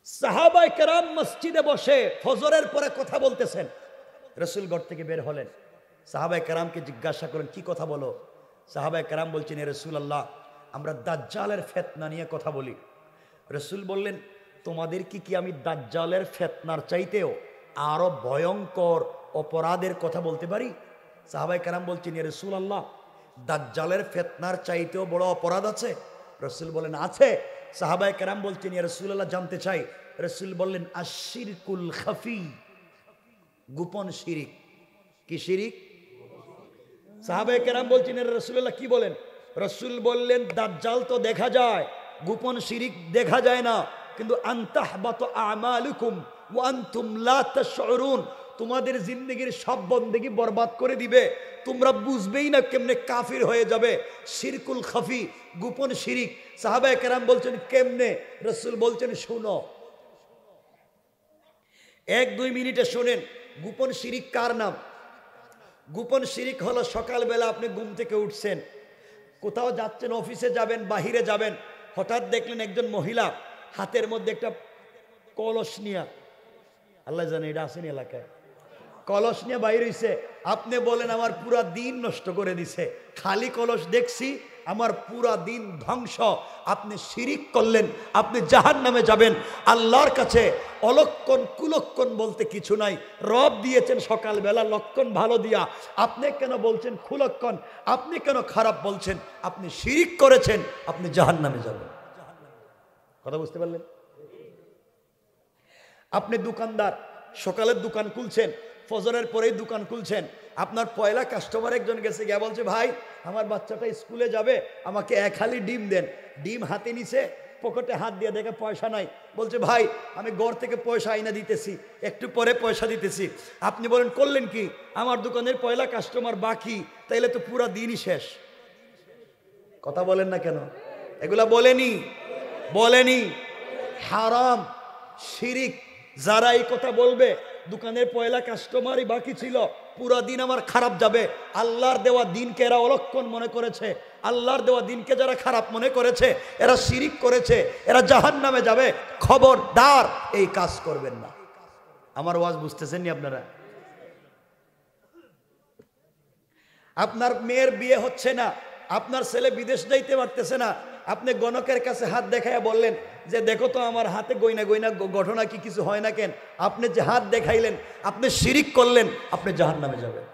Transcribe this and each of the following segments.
সাহাবায়ে কেরাম মসজিদে বসে ফজরের পরে কথা বলতেছেন। রাসূল ঘর থেকে বের হলেন, সাহাবায়ে কেরামকে জিজ্ঞাসা করেন কি কথা বলো? সাহাবায়ে কেরাম বলছেন, এ রাসূলুল্লাহ, আমরা দাজ্জালের ফিতনা নিয়ে কথা বলি। রাসূল বললেন, তোমাদের কি আমি দাজ্জালের ফিতনার চাইতেও আরো ভয়ঙ্কর অপরাধের কথা বলতে পারি? সাহাবায়ে কেরাম বলছেন, ইয়া রাসূলুল্লাহ, দাজ্জালের ফিতনার চাইতেও বড় অপরাধ আছে? রাসূল বলেন, আছে। সাহাবায়ে কেরাম বলছেন, ইয়া রাসূলুল্লাহ, জানতে চাই। রাসূল বললেন, আশ-শিরকুল খাফি, গোপন শিরিক। কি শিরিক? সাহাবায়ে কেরাম বলছেন, ইয়া রাসূলুল্লাহ, কি বলেন? রাসূল বললেন, দাজ্জাল তো দেখা যায়, গোপন শিরিক দেখা যায় না। কিন্তু আনতাহবাতু আমালুকুম ওয়া আনতুম লা তাশউরুন, তোমাদের জিন্দেগির সব বন্দেগী বরবাদ করে দিবে, তোমরা বুঝবেই না কেমনে কাফির হয়ে যাবে। শিরকুল খাফি, গোপন শিরিক। সাহাবায়ে কেরাম বলছেন, কেমনে? রাসূল বলছেন, শুনো, 1-2 মিনিটে শুনেন। গোপন শিরিক কার নাম? গোপন শিরিক হলো সকালবেলা আপনি ঘুম থেকে উঠছেন, কোথাও যাচ্ছেন, অফিসে যাবেন, বাহিরে যাবেন, হঠাৎ দেখলেন একজন মহিলা হাতের মধ্যে একটা কলস নিয়ে, আল্লাহ জানে এটা আসেনি এলাকায়, কলস নিয়ে বাইর হইছে। আপনি বলেন, আমার পুরা দিন নষ্ট করে দিছে, খালি কলস দেখছি, আমার পুরা দিন ধ্বংস। আপনি শিরিক করলেন, আপনি জাহান্নামে যাবেন। আল্লাহর কাছে অলক্ষণ কুলক্ষণ বলতে কিছু নাই। রব দিয়েছেন সকালবেলা লক্ষণ ভালো দিয়া, আপনি কেন বলছেন কুলক্ষণ? আপনি কেন খারাপ বলছেন? আপনি শিরিক করেছেন, আপনি জাহান্নামে যাবেন। কথা বুঝতে পারলেন? আপনি দোকানদার, সকালের দোকান খুলছেন, ফজরের পরেই দোকান খুলছেন, আপনার পয়লা কাস্টমার একজন গেছে, গিয়ে বলছে, ভাই আমার বাচ্চাটা স্কুলে যাবে, আমাকে 1 হালি ডিম দেন। ডিম হাতে নিছে, পকেটে হাত দিয়ে দেখে পয়সা নাই, বলছে, ভাই আমি ঘর থেকে পয়সা আইনা দিতেছি, একটু পরে পয়সা দিতেছি। আপনি বলেন, করলেন কি? আমার দোকানের পয়লা কাস্টমার বাকি, তাইলে তো পুরা দিনই শেষ। কথা বলেন না কেন? এগুলা বলেনি হারাম, শিরিক। যারা এই কথা বলবে, দোকানের পয়লা কাস্টমারই বাকি ছিল, পুরা দিন আমার খারাপ যাবে, আল্লাহর দেওয়া দিনকে এরা অলক্ষণ মনে করেছে, আল্লাহর দেওয়া দিনকে যারা খারাপ মনে করেছে, এরা শিরিক করেছে, এরা জাহান্নামে যাবে। খবরদার এই কাজ করবেন না। আমার ওয়াজ বুঝতেছেন নি আপনারা? আপনার মেয়ের বিয়ে হচ্ছে না, আপনার ছেলে বিদেশ যাইতে পারতেছে না, আপনি গণকের কাছে হাত দেখাইয়া বললেন যে, দেখো তো আমার হাতে গয়না ঘটনা কি কিছু হয় না কেন? আপনি যে হাত দেখাইলেন, আপনি শিরিক করলেন, আপনি জাহান্নামে যাবেন।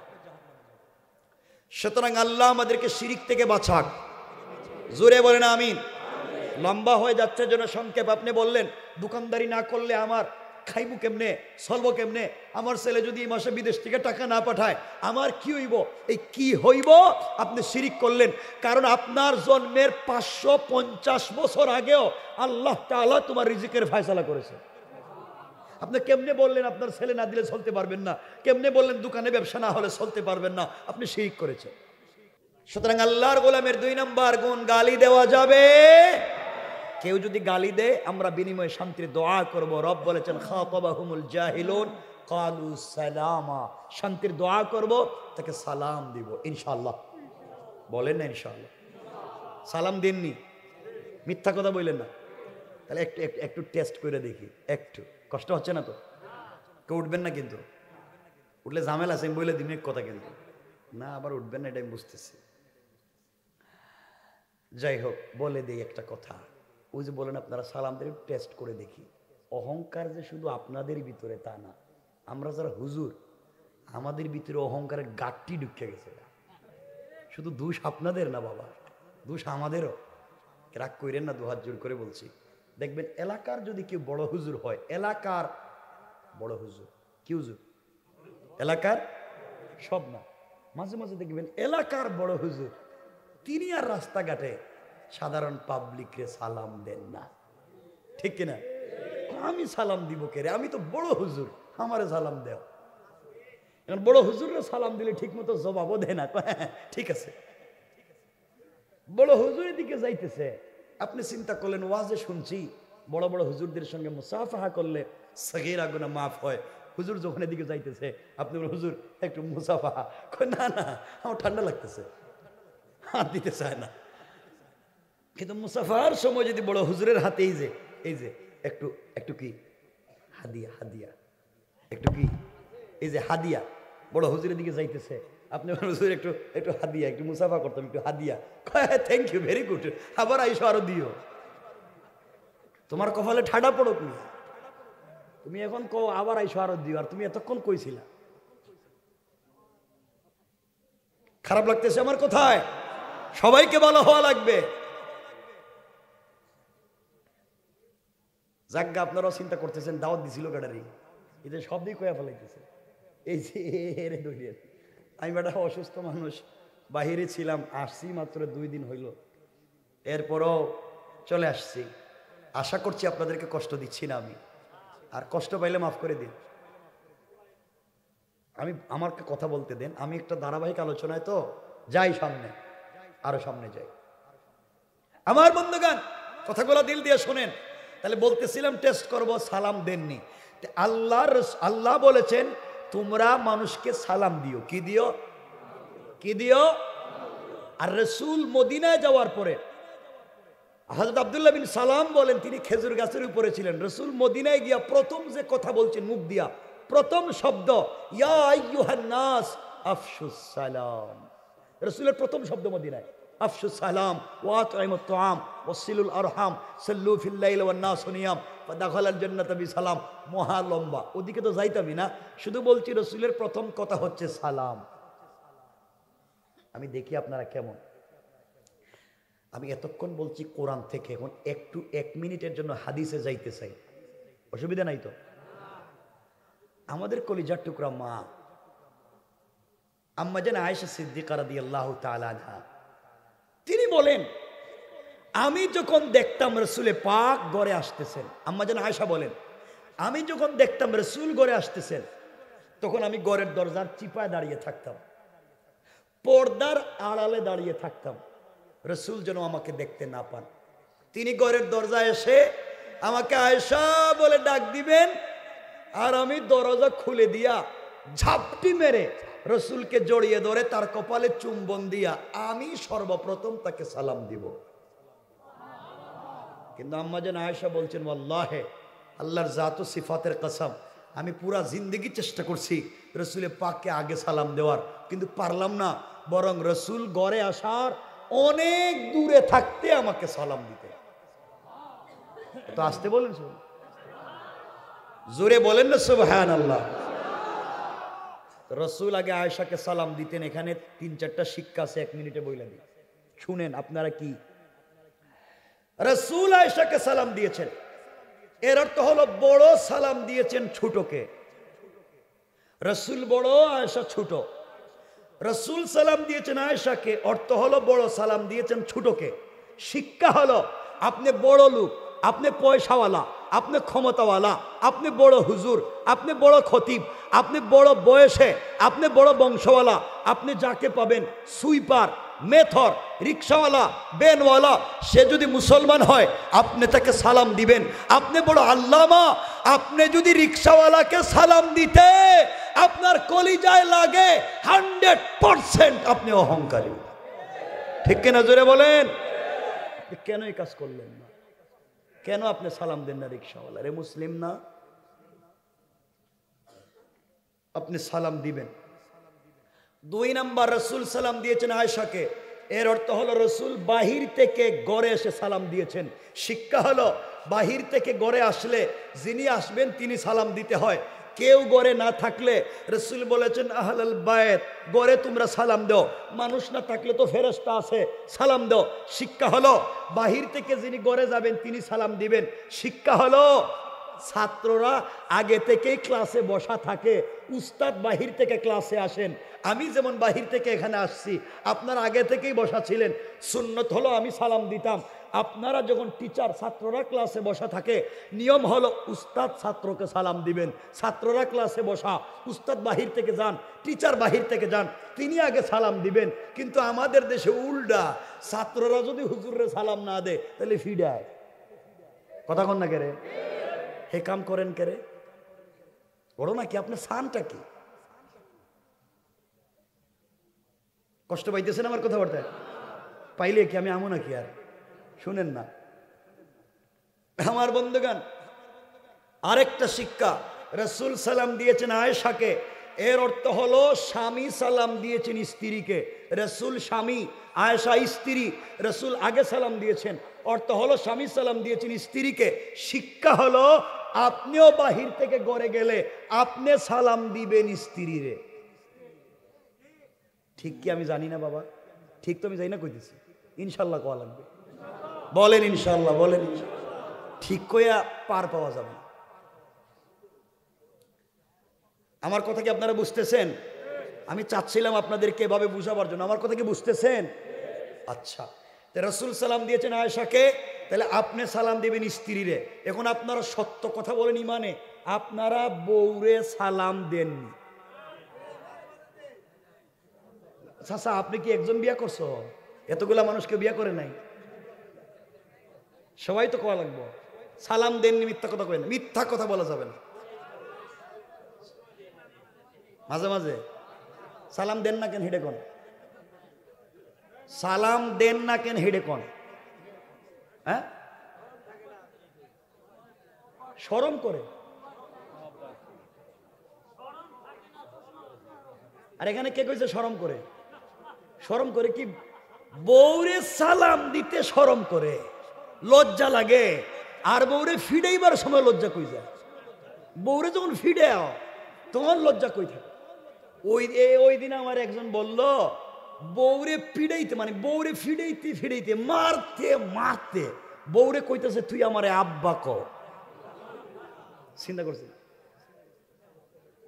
সুতরাং আল্লাহ আমাদেরকে শিরিক থেকে বাঁচাক। জোরে বলেন আমিন। লম্বা হয়ে যাচ্ছে জন্য সংক্ষেপ। আপনি বললেন, দোকানদারি না করলে আমার খাইবো কেমনে, চলবো কেমনে? আমার ছেলে যদি এই মাসে বিদেশ থেকে টাকা না পাঠায়, আমার কি হইব? এই কি হইব? আপনি শিরিক করলেন। কারণ আপনার জন্মের 550 বছর আগেও আল্লাহ তাআলা তোমার রিজিকের ফয়সালা করেছে। আপনি কেমনে বললেন আপনার ছেলে না দিলে চলতে পারবেন না? কেমনে বললেন দোকানে ব্যবসা না হলে চলতে পারবেন না? আপনি শিরিক করেছেন। সুতরাং আল্লাহর গোলামের 2 নম্বর গুণ, গালি দেওয়া যাবে। কেউ যদি গালি দেয়, আমরা বিনিময়ে শান্তির দোয়া করব। রব বলেছেন, খাতাবাহুমুল জাহিলুন ক্বালু সালামা, শান্তির দোয়া করব, তাকে সালাম দিব ইনশাআল্লাহ। বলেন না ইনশাআল্লাহ? সালাম দেননি, মিথ্যা কথা বললেন না। তাহলে একটু টেস্ট করে দেখি, একটু কষ্ট হচ্ছে না তো? কেউ উঠবেন না কিন্তু? উঠলে ঝামেলা আছে, আমি বলে দিন এক কথা, কিন্তু না আবার উঠবেন না, এটা আমি বুঝতেছি। যাই হোক, বলে দিই একটা কথা। ওই যে বলেন আপনারা সালাম দিয়ে টেস্ট করে দেখি। অহংকার যে শুধু আপনাদের ভিতরে তা না, আমরা যারা হুজুর, আমাদের ভিতরে অহংকারের গাঁটটি ঢুকে গেছে। শুধু দোষ আপনাদের না বাবা, দোষ আমাদেরও। রাগ কইরেন না, 2 হাত জোর করে বলছি। দেখবেন এলাকার যদি কেউ বড় হুজুর হয়, এলাকার বড় হুজুর, কি হুজুর? এলাকার সব না, মাঝে মাঝে দেখবেন এলাকার বড় হুজুর, তিনি আর রাস্তাঘাটে সাধারণ পাবলিকরে সালাম দেন না। ঠিক কিনা? আমি সালাম দিব কে রে? আমি তো বড় হুজুর, আমারে সালাম দেও। বড় হুজুররা সালাম দিলে ঠিক মতো জবাবও দেয় না। ঠিক আছে, বড় হুজুরের দিকে যাইতেছে, আপনি চিন্তা করলেন, ওয়াজে শুনছি বড় বড় হুজুরদের সঙ্গে মুসাফাহা করলে সগীরা গুনাহ মাফ হয়। হুজুর যখন এদিকে যাইতেছে, আপনি বলেন, হুজুর একটু মুসাফাহা। না না, আমার ঠান্ডা লাগতেছে, হাত দিতে চায় না। কিন্তু মুসাফার সময় যদি বড় হুজুরের হাতে এই যে একটু একটু কি হাদিয়া, হাদিয়া একটু কি, এই যে হাদিয়া, বড় হুজুরের দিকে যাইতেছে, আপনি হুজুর একটু একটু হাদিয়া, একটু মুসাফা করতাম, একটু হাদিয়া, থ্যাংক ইউ, ভেরি গুড, আবার আইসো আরো দিও। তোমার কপালে ঠাডা পড়ুক নি, তুমি এখন কও আবার আইসো আরো দিও, আর তুমি এতক্ষণ কইছিলা। খারাপ লাগতেছে আমার কোথায়? সবাইকে ভালো হওয়া লাগবে। যাজ্ঞা আপনারাও চিন্তা করতেছেন, দাওয়াত দিছিল গাড়ারি, এদের সব দিক কয়া ফেলাইতেছে। এই যে এরে দৌড়িয়ে, আমি বেটা অসুস্থ মানুষ, বাহিরে ছিলাম, আসছি মাত্র 2 দিন হইল, এরপরও চলে আসছি। আশা করছি আপনাদেরকে কষ্ট দিচ্ছি না আমি, আর কষ্ট পাইলে মাফ করে দিন। আমি আমাকে কথা বলতে দেন, আমি একটা ধারাবাহিক আলোচনায় তো যাই, সামনে আরো সামনে যাই। আমার বন্ধুগণ, কথাগুলো দিল দিয়ে শোনেন। তাহলে বলতেছিলাম টেস্ট করব, সালাম দেননি। আল্লাহ বলেছেন তোমরা মানুষকে সালাম দিও। কি দিও? কি দিও? আর রাসূল মদিনায় যাওয়ার পরে হযরত আব্দুল্লাহ বিন সালাম বলেন, তিনি খেজুর গাছের উপরে ছিলেন। রাসূল মদিনায় গিয়া প্রথম যে কথা বলছেন মুখ দিয়া, প্রথম শব্দ ইয়া আইয়ুহান নাস আফশুস সালাম। রাসূলের প্রথম শব্দ মদিনায় আফশুস সালাম ওয়া আতইমুত তুআম ওয়াসিলুল আরহাম সাল্লু ফিল লাইল ওয়ান নাস নিয়াম ফাদাখালাল জান্নাতা বিসালাম। মহা লম্বা, ওদিকে তো যাইতামই না, শুধু বলছি রাসূলের প্রথম কথা হচ্ছে সালাম। আমি দেখি আপনারা কেমন। আমি এতক্ষণ বলছি কোরআন থেকে, এখন একটু 1 মিনিটের জন্য হাদিসে যাইতে চাই, অসুবিধা নাই তো? আমাদের কলিজার টুকরা মা আম্মা জান আয়েশা সিদ্দিকা রাদিয়াল্লাহু তাআলা আনহা, তিনি বলেন আমি যখন দেখতাম রাসূলে পাক ঘরে আসতেছেন, আম্মা জান আয়েশা বলেন আমি যখন দেখতাম রাসূল ঘরে আসতেছেন, তখন আমি ঘরের দরজার চিপায় দাঁড়িয়ে থাকতাম, পর্দার আড়ালে দাঁড়িয়ে থাকতাম, রাসূল যেন আমাকে দেখতে না পান। তিনি ঘরের দরজায় এসে আমাকে আয়েশা বলে ডাক দিবেন, আর আমি দরজা খুলে দিয়া ঝাপটি মেরে রাসূলকে জড়িয়ে ধরে তার কপালে চুম্বন দিয়া আমি সর্বপ্রথম তাকে সালাম দিব। কিন্তু আম্মা জান আয়েশা বলছেন, ওয়াল্লাহে, আল্লাহর জাত ও সিফাতের কসম, আমি পুরা জিন্দেগি চেষ্টা করছি রাসূলে পাককে আগে সালাম দেওয়ার, কিন্তু পারলাম না, বরং রাসূল ঘরে আসার অনেক দূরে থাকতে আমাকে সালাম দিতে। তো আসতে বলেন, জোরে বলেন না সুবহানাল্লাহ। রাসূল আগে আয়েশাকে সালাম দিতেন। এখানে 3-4টা শিক্ষা আছে, 1 মিনিটে বইলা দিই, শুনেন আপনারা। কি? রাসূল আয়েশাকে সালাম দিয়েছেন, এর অর্থ হলো বড় সালাম দিয়েছেন ছোটকে। রাসূল বড়, আয়েশা ছোট। রাসূল সালাম দিয়েছেন আয়েশাকে, অর্থ হলো বড় সালাম দিয়েছেন ছোটকে। শিক্ষা হলো আপনি বড় লোক, আপনি পয়সাওয়ালা, আপনি ক্ষমতাওয়ালা, আপনি বড় হুজুর, আপনি বড় খতিব, আপনি বড় বয়সে, আপনি বড় বংশওয়ালা, আপনি যাকে পাবেন সুইপার, মেথর, রিক্সাওয়ালা, বেনওয়ালা, সে যদি মুসলমান হয় আপনি তাকে সালাম দিবেন। আপনি বড় আল্লামা, আপনি যদি রিক্সাওয়ালাকে সালাম দিতে আপনার কলিজায় লাগে 100% আপনি অহংকারী। ঠিক কিনা জোরে বলেন? কেন এই কাজ করলেন না? কেন আপনি সালাম দেন না রিক্সাওয়ালা? রে মুসলিম না? আপনি সালাম দিবেন। 2 নাম্বার, রাসূল সালাম দিয়েছেন আয়েশাকে, এর অর্থ হলো রাসূল বাহির থেকে ঘরে এসে সালাম দিয়েছেন। শিক্ষা হলো বাহির থেকে ঘরে আসলে যিনি আসবেন তিনি সালাম দিতে হয়। কেউ ঘরে না থাকলে রাসূল বলেছেন আহলাল বাইত, ঘরে তোমরা সালাম দাও, মানুষ না থাকলে তো ফেরেশতা আছে, সালাম দাও। শিক্ষা হলো বাহির থেকে যিনি ঘরে যাবেন তিনি সালাম দিবেন। শিক্ষা হলো ছাত্ররা আগে থেকেই ক্লাসে বসা থাকে, উস্তাদ বাহির থেকে ক্লাসে আসেন। আমি যেমন বাহির থেকে এখানে আসছি, আপনারা আগে থেকেই বসা ছিলেন। সুন্নত হলো আমি সালাম দিতাম। আপনারা যখন টিচার, ছাত্ররা ক্লাসে বসা থাকে, নিয়ম হলো উস্তাদ ছাত্রকে সালাম দিবেন। ছাত্ররা ক্লাসে বসা, উস্তাদ বাহির থেকে যান, টিচার বাহির থেকে যান, তিনি আগে সালাম দিবেন। কিন্তু আমাদের দেশে উল্টা, ছাত্ররা যদি হুজুরের সালাম না দেয় তাহলে ফিডায়। কথা কন না কেরে? হে কাম করেন কেরে? বড় নাকি আপনার সানটা কি? কষ্ট পাইতেছেন আমার কথাবার্তায়? পাইলে কি আমি আমো নাকি? আর শুনেন না আমার বন্ধুগান, আরেকটা শিক্ষা, রাসূল সালাম দিয়েছেন আয়েশাকে, এর অর্থ হলো স্বামী সালাম দিয়েছেন স্ত্রীকে। রাসূল স্বামী, আয়েশা স্ত্রী, রাসূল আগে সালাম দিয়েছেন, অর্থ হলো স্বামী সালাম দিয়েছেন স্ত্রীকে। শিক্ষা হলো আপনিও বাহির থেকে ঘরে গেলে আপনি সালাম দিবেন স্ত্রীরে। ঠিক কি আমি জানি না বাবা? ঠিক তো আমি জানি না কইতেছি। ইনশাল্লাহ কোয়া লাগবে, বলেন ইনশাল্লাহ, বলেন ঠিক কইয়া পার পাওয়া যাবে। আমার কথা কি আপনারা বুঝতেছেন? আমি চাচ্ছিলাম আপনাদেরকে এভাবে বুঝাবার জন্য। আমার কথা কি বুঝতেছেন? আচ্ছা, রাসূল সালাম দিয়েছেন আয়েশাকে, তাহলে আপনি সালাম দিবেন স্ত্রীরে। এখন আপনারা সত্য কথা বলেন ইমানে, আপনারা বউরে সালাম দেননি। চাচা আপনি কি একজন বিয়া করছো? এতগুলা মানুষকে বিয়া করে নাই? সবাই তো কোয়া লাগবো সালাম দেননি। মিথ্যা কথা কই না, মিথ্যা কথা বলা যাবে না। মাঝে মাঝে সালাম দেন না কেন হেডে কোন? সালাম দেন না কেন হেডে কোন? হ্যাঁ, শরম করে। আর এখানে কে কইছে শরম করে? শরম করে কি? বউরে সালাম দিতে শরম করে, লজ্জা লাগে। আর বউরে ফিডাইবার সময় লজ্জা কই যায়? বউরে যখন ফিডাও তখন লজ্জা কই থাকে? ওই দিন আমার একজন বলল, বউরে ফিডাইতে মানে বউরে ফিডাইতে ফিডাইতে মারতে মারতে বউরে কইতেছে তুই আমারে আব্বা ক। চিন্তা করছি,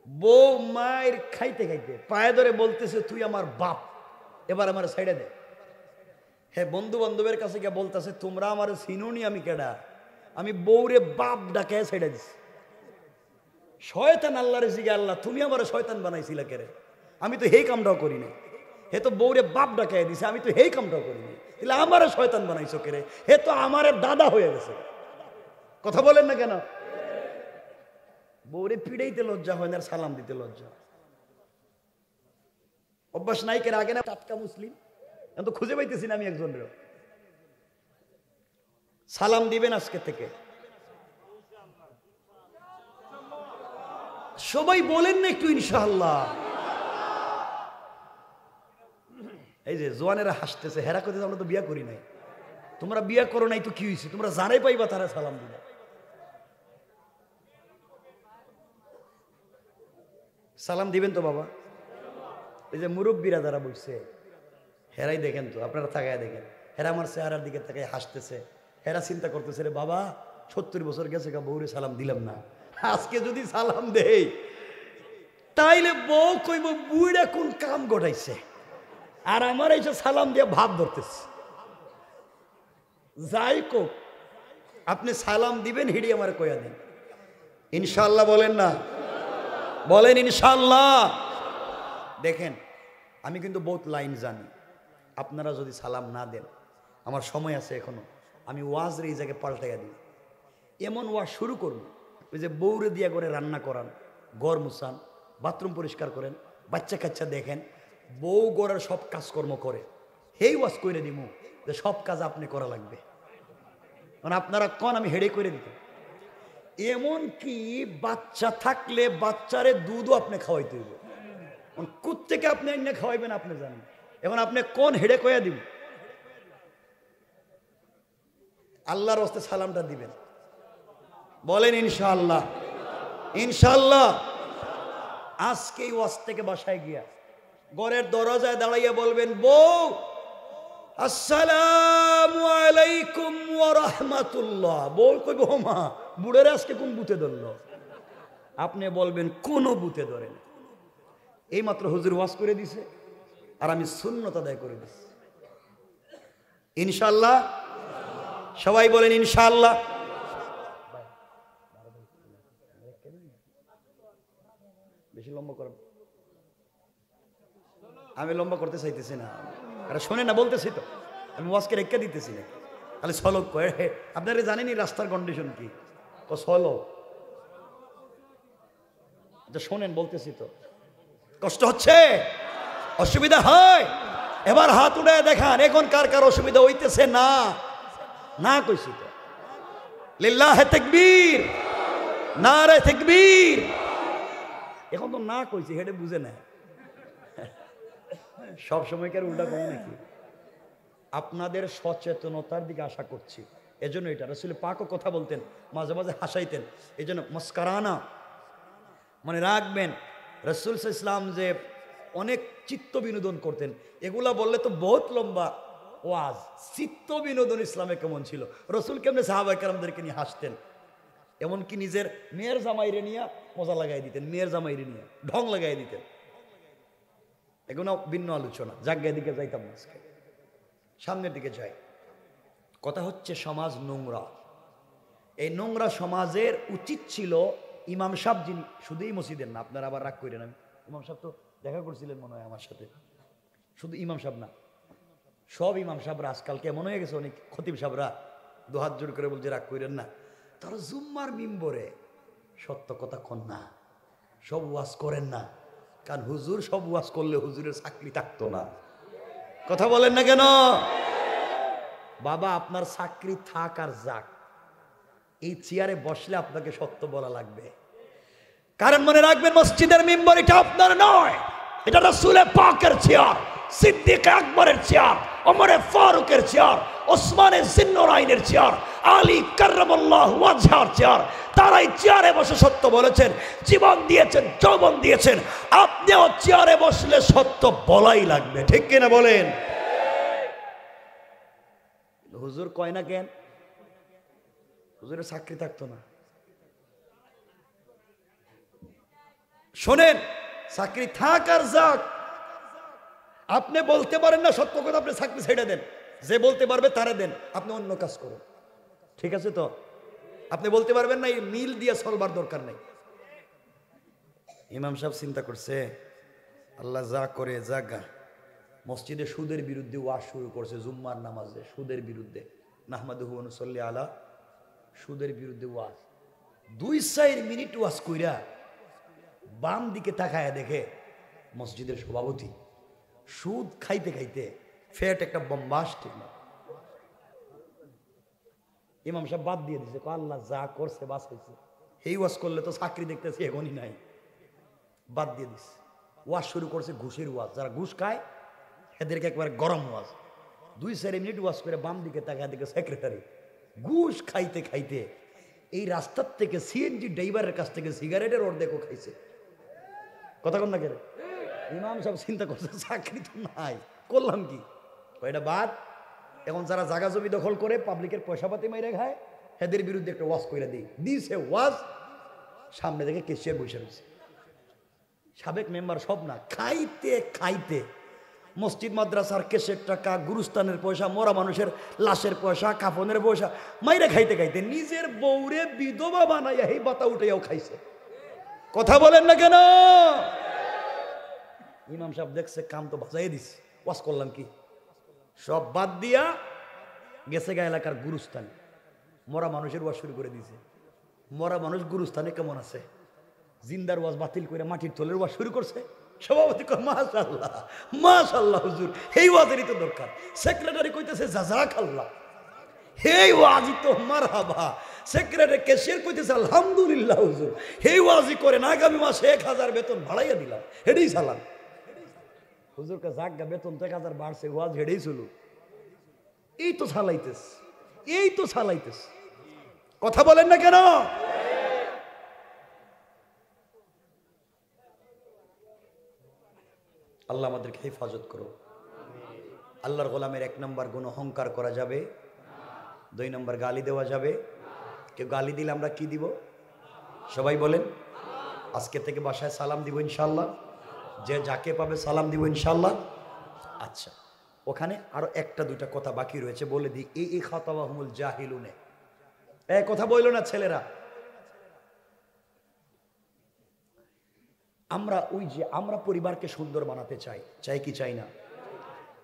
বউ মায়ের খাইতে খাইতে পায়ে ধরে বলতেছে তুই আমার বাপ, এবার আমার সাইডে দে। হ্যাঁ, বন্ধু বান্ধবের কাছে গিয়ে বলতেছে তোমরা আমার চিনুনি আমি কেডা? আমি বউরে বাপ ডাকে সাইডে দিছি। শয়তান আল্লাহরে জিগে, আল্লাহ তুমি আমার শয়তান বানাইছিলা কেরে? আমি তো হেই কামটাও করি না। হে তো বউরে বাপ ডাকাই দিছে, আমি তো হেই কামটাও করি না। তাহলে আমারে শয়তান বানাইছো কেরে? হে তো আমারে দাদা হয়ে গেছে। কথা বলেন না কেন? বউরে পিড়াইতে লজ্জা হয় না, আর সালাম দিতে লজ্জা। অভ্যাস নাই কেন? আগে না টাটকা মুসলিম, এখন তো খুঁজে পাইতেছি না আমি একজনের। সালাম দিবেন আজকে থেকে। সবাই বলেন না একটু ইনশাআল্লাহ। এই যে জোয়ানেরা হাসতেছে, হেরা করতে আমরা তো বিয়া করি নাই। তোমরা বিয়া করো নাই তো কি হয়েছে? তোমরা জানাই পাইবা তারা সালাম দিবা। সালাম দিবেন তো বাবা। এই যে মুরব্বীরা যারা বসছে হেরাই দেখেন তো, আপনারা তাকায় দেখেন, হেরা আমার চেহারার দিকে তাকায় হাসতেছে। হেরা চিন্তা করতেছে রে বাবা 70 বছর গেছে বউরে সালাম দিলাম না, আজকে যদি সালাম দেই তাইলে বউ কইব বুইড়া কোন কাম ঘটাইছে, আর আমার এই সালাম দিয়ে ভাব ধরতেছে। যাই কোক, আপনি সালাম দিবেন, হিড়ি আমার কইয়া দেন ইনশাআল্লাহ। বলেন না, বলেন ইনশাআল্লাহ। দেখেন আমি কিন্তু বহুত লাইন জানি, আপনারা যদি সালাম না দেন, আমার সময় আছে এখনো, আমি ওয়াজরে এই জায়গায় পাল্টাইয়া দিই। এমন ওয়াজ শুরু করব, ওই যে বউরে দিয়া করে রান্না করান, ঘর মুছান, বাথরুম পরিষ্কার করেন, বাচ্চা কাচ্চা দেখেন, বউ গড়ের সব কাজকর্ম করে, হেই ওয়াজ করে দিব যে সব কাজ আপনি করা লাগবে। মানে আপনারা কন আমি হেডে করে দিতে। এমন কি বাচ্চা থাকলে বাচ্চারে দুধও আপনি খাওয়াইতে হইব। কোত্থেকে আপনি এনে খাওয়াইবেন আপনি জানেন। এখন আপনি কোন হেডে কয়া দিব? আল্লাহর হস্তে সালামটা দিবেন, বলেন ইনশাআল্লাহ। ইনশাআল্লাহ আজকেই ওয়াজ থেকে বাসায় গিয়া ঘরের দরজায় দাঁড়াইয়া বলবেন, বউ আসসালামু আলাইকুম ওয়া রাহমাতুল্লাহ। বউ কইব ও মা বুড়ের আজকে কোন বুতে ধরলো? আপনি বলবেন কোন বুতে ধরে না, এই মাত্র হুজুর ওয়াজ করে দিছে আর আমি সুন্নত আদায় করে দিছি। ইনশাআল্লাহ সবাই বলেন ইনশাআল্লাহ। বেশি লম্বা করেন, আমি লম্বা করতে চাইতেছি না, আরে শোনে না বলতেছি তো, আমি ওয়াজকে রেখে দিতেছি না। তাহলে সলক কয়ে আপনারা জানেনি রাস্তার কন্ডিশন কি, তো সলক শোনেন বলতেছি তো। কষ্ট হচ্ছে, অসুবিধা হয়, এবার হাত উঠে দেখান এখন কার কার অসুবিধা হইতেছে না? না কইছি তো। লিল্লাহে তাকবীর, নারে তাকবীর। এখন তো না কইছে হেডে বুঝে না, সব সময়কার উল্টা কম নাকি? আপনাদের সচেতনতার দিকে আশা করছি। এজন্য এটা রাসূল পাকও কথা বলতেন, মাঝে মাঝে হাসাইতেন। এই জন্য মস্কারানা মানে রাখবেন। রাসূল সাল্লাল্লাহু আলাইহি ওয়াসাল্লাম যে অনেক চিত্ত বিনোদন করতেন, এগুলা বললে তো বহুত লম্বা ওয়াজ। চিত্ত বিনোদন ইসলামে কেমন ছিল, রাসূল কেমনে সাহাবায়ে কেরামদেরকে নিয়ে হাসতেন, এমনকি নিজের মেয়ের জামাইরে নিয়ে মজা লাগাই দিতেন, মেয়ের জামাইরে নিয়ে ঢং লাগাই দিতেন। এগুলো ভিন্ন আলোচনা, জায়গায় দিকে যাইতাম না, আজকে সামনের দিকে যাই। কথা হচ্ছে সমাজ নোংরা। এই নোংরা সমাজের উচিত ছিল ইমাম সাহেব, যিনি শুধুই মসজিদের না, আপনারা আবার রাগ করেন, আমি ইমাম সাহেব তো দেখা করছিলেন মনে হয় আমার সাথে, শুধু ইমাম সাহেব না, সব ইমাম সাহেবরা আজকাল কেমন হয়ে গেছে, অনেক খতিব সাহেবরা দুহাত জোর করে বলছে রাগ করেন না, তারা জুম্মার মিম্বরে সত্য কথা কন না, সব ওয়াজ করেন না। কারণ হুজুর সব ওয়াজ করলে হুজুরের চাকরি থাকতো না। কথা বলেন না কেন? বাবা আপনার চাকরি থাক আর যাক, এই চেয়ারে বসলে আপনাকে সত্য বলা লাগবে। কারণ মনে রাখবেন, মসজিদের মিম্বর এটা আপনার নয়, এটা রাসূল পাকের চেয়ার, সিদ্দিক আকবরের চেয়ার, ওমরে ফারুকের চেয়ার, ওসমানে জিন্নুরাইনের চেয়ার, আলী কাররামাল্লাহু ওয়াজহার চেয়ার। তারাই চেয়ারে বসে সত্য বলেছেন, জীবন দিয়েছেন, যৌবন দিয়েছেন। আপনিও চেয়ারে বসলে সত্য বলাই লাগবে, ঠিক কিনা বলেন? হুজুর কয় না কেন? হুজুরের চাকরি থাকতো না। শোনেন, চাকরি থাক আর যাক, আপনি বলতে পারেন না সত্য কথা, আপনি চাকরি ছেড়ে দেন, যে বলতে পারবে তারে দেন, আপনি অন্য কাজ করুন, ঠিক আছে তো? আপনি বলতে পারবেন না, এই মিল দিয়ে চলবার দরকার নেই। ইমাম সাহেব চিন্তা করছে, আল্লাহ যা করে জাগা। মসজিদে সুদের বিরুদ্ধে ওয়াজ শুরু করছে, জুম্মার নামাজে সুদের বিরুদ্ধে, নাহমাদুহু ওয়া নুসাল্লি আলা, সুদের বিরুদ্ধে ওয়াজ। 2-4 মিনিট ওয়াজ কইরা বাম দিকে তাকায় দেখে মসজিদের সভাপতি সুদ খাইতে খাইতে ফেট একটা বম্বাস্টিক। ইমাম সাহেব বাদ দিয়ে দিছে, আল্লাহ যা করছে বাস হয়েছে, এই ওয়াজ করলে তো চাকরি দেখতেছি এখনই নাই, বাদ দিয়ে দিছে। ওয়াজ শুরু করছে ঘুষের ওয়াজ, যারা ঘুষ খায় এদেরকে একবার গরম ওয়াজ। 2-4 মিনিট ওয়াজ করে বাম দিকে তাকায় দেখে সেক্রেটারি ঘুষ খাইতে খাইতে এই রাস্তার থেকে সিএনজি ড্রাইভারের কাছ থেকে সিগারেটের অর্ধেকও খাইছে। কথা কন না কেন? ইমাম সাহেব চিন্তা করছে, চাকরি তো নাই, করলাম কি? এটা বাদ। এখন যারা জায়গা জমি দখল করে পাবলিকের পয়সা পাতি মাইরে খায়, এদের বিরুদ্ধে একটা ওয়াজ করে দিছে ওয়াজ। সামনে থেকে কেশিয়ার বসে রয়েছে, সাবেক মেম্বার সব না, খাইতে খাইতে মসজিদ মাদ্রাসার কেশের টাকা, গুরুস্থানের পয়সা, মরা মানুষের লাশের পয়সা, কাফনের পয়সা মাইরে খাইতে খাইতে নিজের বউরে বিধবা বানাইয়া এই বাতা উঠাইয়াও খাইছে। কথা বলেন না কেন? ইমাম সাহেব দেখছে কাম তো বাজাই দিছে, ওয়াজ করলাম কি? সব বাদ দিয়া গেছে গা এলাকার গুরুস্থানে, মরা মানুষের ওয়াজ শুরু করে দিয়েছে। মরা মানুষ গুরুস্থানে কেমন আছে, জিন্দার ওয়াজ বাতিল করে মাটির তলের ওয়াজ শুরু করছে। সভাপতি কয় মাশাআল্লাহ, মাশাআল্লাহ হুজুর, এই ওয়াজেরই তো দরকার। সেক্রেটারি কইতেছে জাযাকাল্লাহ, এই ওয়াজই তো মারহাবা। সেক্রেটারি ক্যাশিয়ার কইতেছে আলহামদুলিল্লাহ হুজুর, এই ওয়াজই করেন, আগামী মাসে 1000 বেতন বাড়াইয়া দিলাম, হেডেই সালাম। হুজুরকে জাগা বেতন তো 1000 বাড়ছে, ওয়াজ হেডেই চলুক। এই তো চালাইতেস, এই তো চালাইতেস। কথা বলেন না কেন? আল্লাহ আমাদেরকে হেফাজত করো। আল্লাহর গোলামের 1 নম্বর গুণ অহংকার করা যাবে, 2 নম্বর গালি দেওয়া যাবে। কেউ গালি দিলে আমরা কি দিব? সবাই বলেন, আজকে থেকে বাসায় সালাম দিব ইনশাল্লাহ, যে যাকে পাবে সালাম দিব ইনশাল্লাহ। আচ্ছা, ওখানে আরো 1-2টা কথা বাকি রয়েছে, বলে দিই। এই খাতাবাহুমুল জাহিলুনে, কথা বইল না ছেলেরা। আমরা ওই যে আমরা পরিবারকে সুন্দর বানাতে চাই, চাই কি চাই না?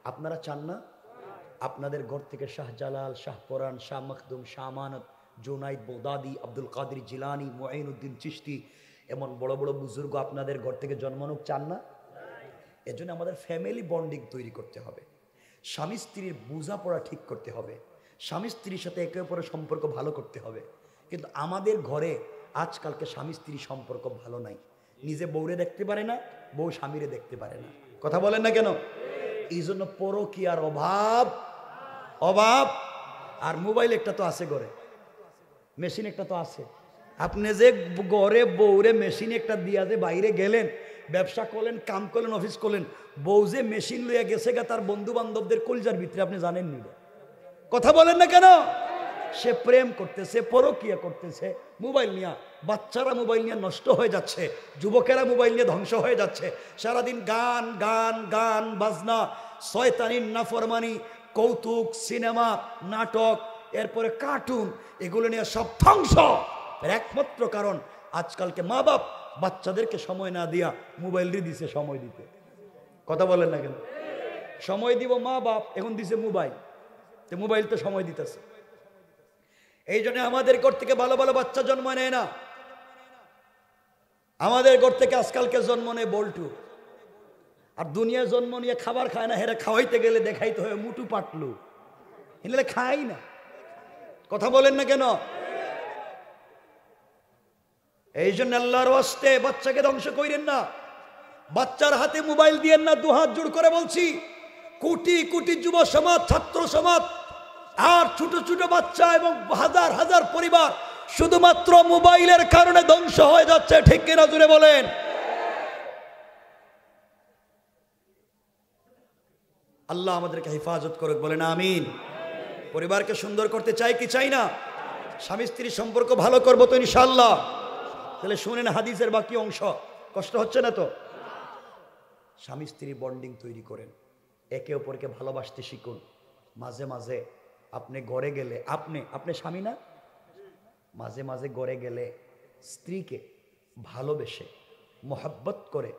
আপনারা চান না আপনাদের ঘর থেকে শাহজালাল, শাহপরান, শাহ মখদুম, শাহ আমানত, জুনাইদ বগদাদি, আব্দুল কাদের জিলানি, মুঈনুদ্দিন চিশতি, এমন বড় বড় বুজুর্গ আপনাদের ঘর থেকে জন্মানুক চান না? এজন্য আমাদের ফ্যামিলি বন্ডিং তৈরি করতে হবে, স্বামী স্ত্রীর বোঝাপড়া ঠিক করতে হবে, স্বামী স্ত্রীর সাথে একে অপরের সম্পর্ক ভালো করতে হবে। কিন্তু আমাদের ঘরে আজকালকে স্বামী স্ত্রী সম্পর্ক ভালো নাই, নিজে বউরে দেখতে পারে না, বউ স্বামীরে দেখতে পারে না। কথা বলেন না কেন? এই জন্য পরকীয়ার অভাব অভাব। আর মোবাইল একটা তো আছে ঘরে, মেশিন একটা তো আছে। আপনি যে ঘরে বউরে মেশিন একটা দিয়া যে বাইরে গেলেন, ব্যবসা করলেন, কাম করলেন, অফিস করলেন, বউ যে মেশিন লইয়া গেছে গা তার বন্ধু বান্ধবদের কলজার ভিতরে, আপনি জানেন নি? কথা বলেন না কেন? সে প্রেম করতেছে, পরকীয়া করতেছে মোবাইল নিয়ে। বাচ্চারা মোবাইল নিয়ে নষ্ট হয়ে যাচ্ছে, যুবকেরা মোবাইল নিয়ে ধ্বংস হয়ে যাচ্ছে। সারাদিন গান গান গান বাজনা, শয়তানি, নাফরমানি, কৌতুক, সিনেমা, নাটক, এরপরে কার্টুন, এগুলো নিয়ে সব ধ্বংস। এর একমাত্র কারণ আজকালকে মা বাপ বাচ্চাদেরকে সময় না দিয়া মোবাইল দিয়ে দিছে সময় দিতে। কথা বলেন না কেন? সময় দিব মা বাপ, এখন দিছে মোবাইল, তো মোবাইল তো সময় দিতেছে। এই জন্য আমাদের ঘর থেকে ভালো ভালো বাচ্চা জন্ম নেয় না। আমাদের ঘর থেকে আজকালকে জন্ম নেয় বল্টু। আর দুনিয়া জন্ম নিয়ে খাবার খায় না, হেরা খাওয়াইতে গেলে দেখাইতে হয় মুটু পাটলু, এগুলো খাই না। কথা বলেন না কেন? এই জন্য আল্লাহর ওয়াস্তে বাচ্চাকে ধ্বংস করেন না, বাচ্চার হাতে মোবাইল দিয়েন না। দুহাত জোড় করে বলছি, কোটি কোটি যুব সমাজ, ছাত্র সমাজ আর ছোট ছোট বাচ্চা এবং হাজার হাজার পরিবার শুধুমাত্র মোবাইলের কারণে ধ্বংস হয়ে যাচ্ছে। ঠিক কিনা জুড়ে বলেন? আল্লাহ আমাদেরকে হেফাজত করুক, বলেন আমিন। পরিবারকে সুন্দর করতে চাই কি চাই না? স্বামী স্ত্রীর সম্পর্ক ভালো করবো তো ইনশাআল্লাহ। তাহলে শুনেন হাদিসের বাকি অংশ, কষ্ট হচ্ছে না তো? স্বামী স্ত্রী বন্ডিং তৈরি করেন, একে অপরকে ভালোবাসতে শিখুন। মাঝে মাঝে আপনি ঘরে গেলে, আপনি স্বামী না, মাঝে মাঝে ঘরে গেলে স্ত্রীকে ভালোবেসে মোহাব্বত করে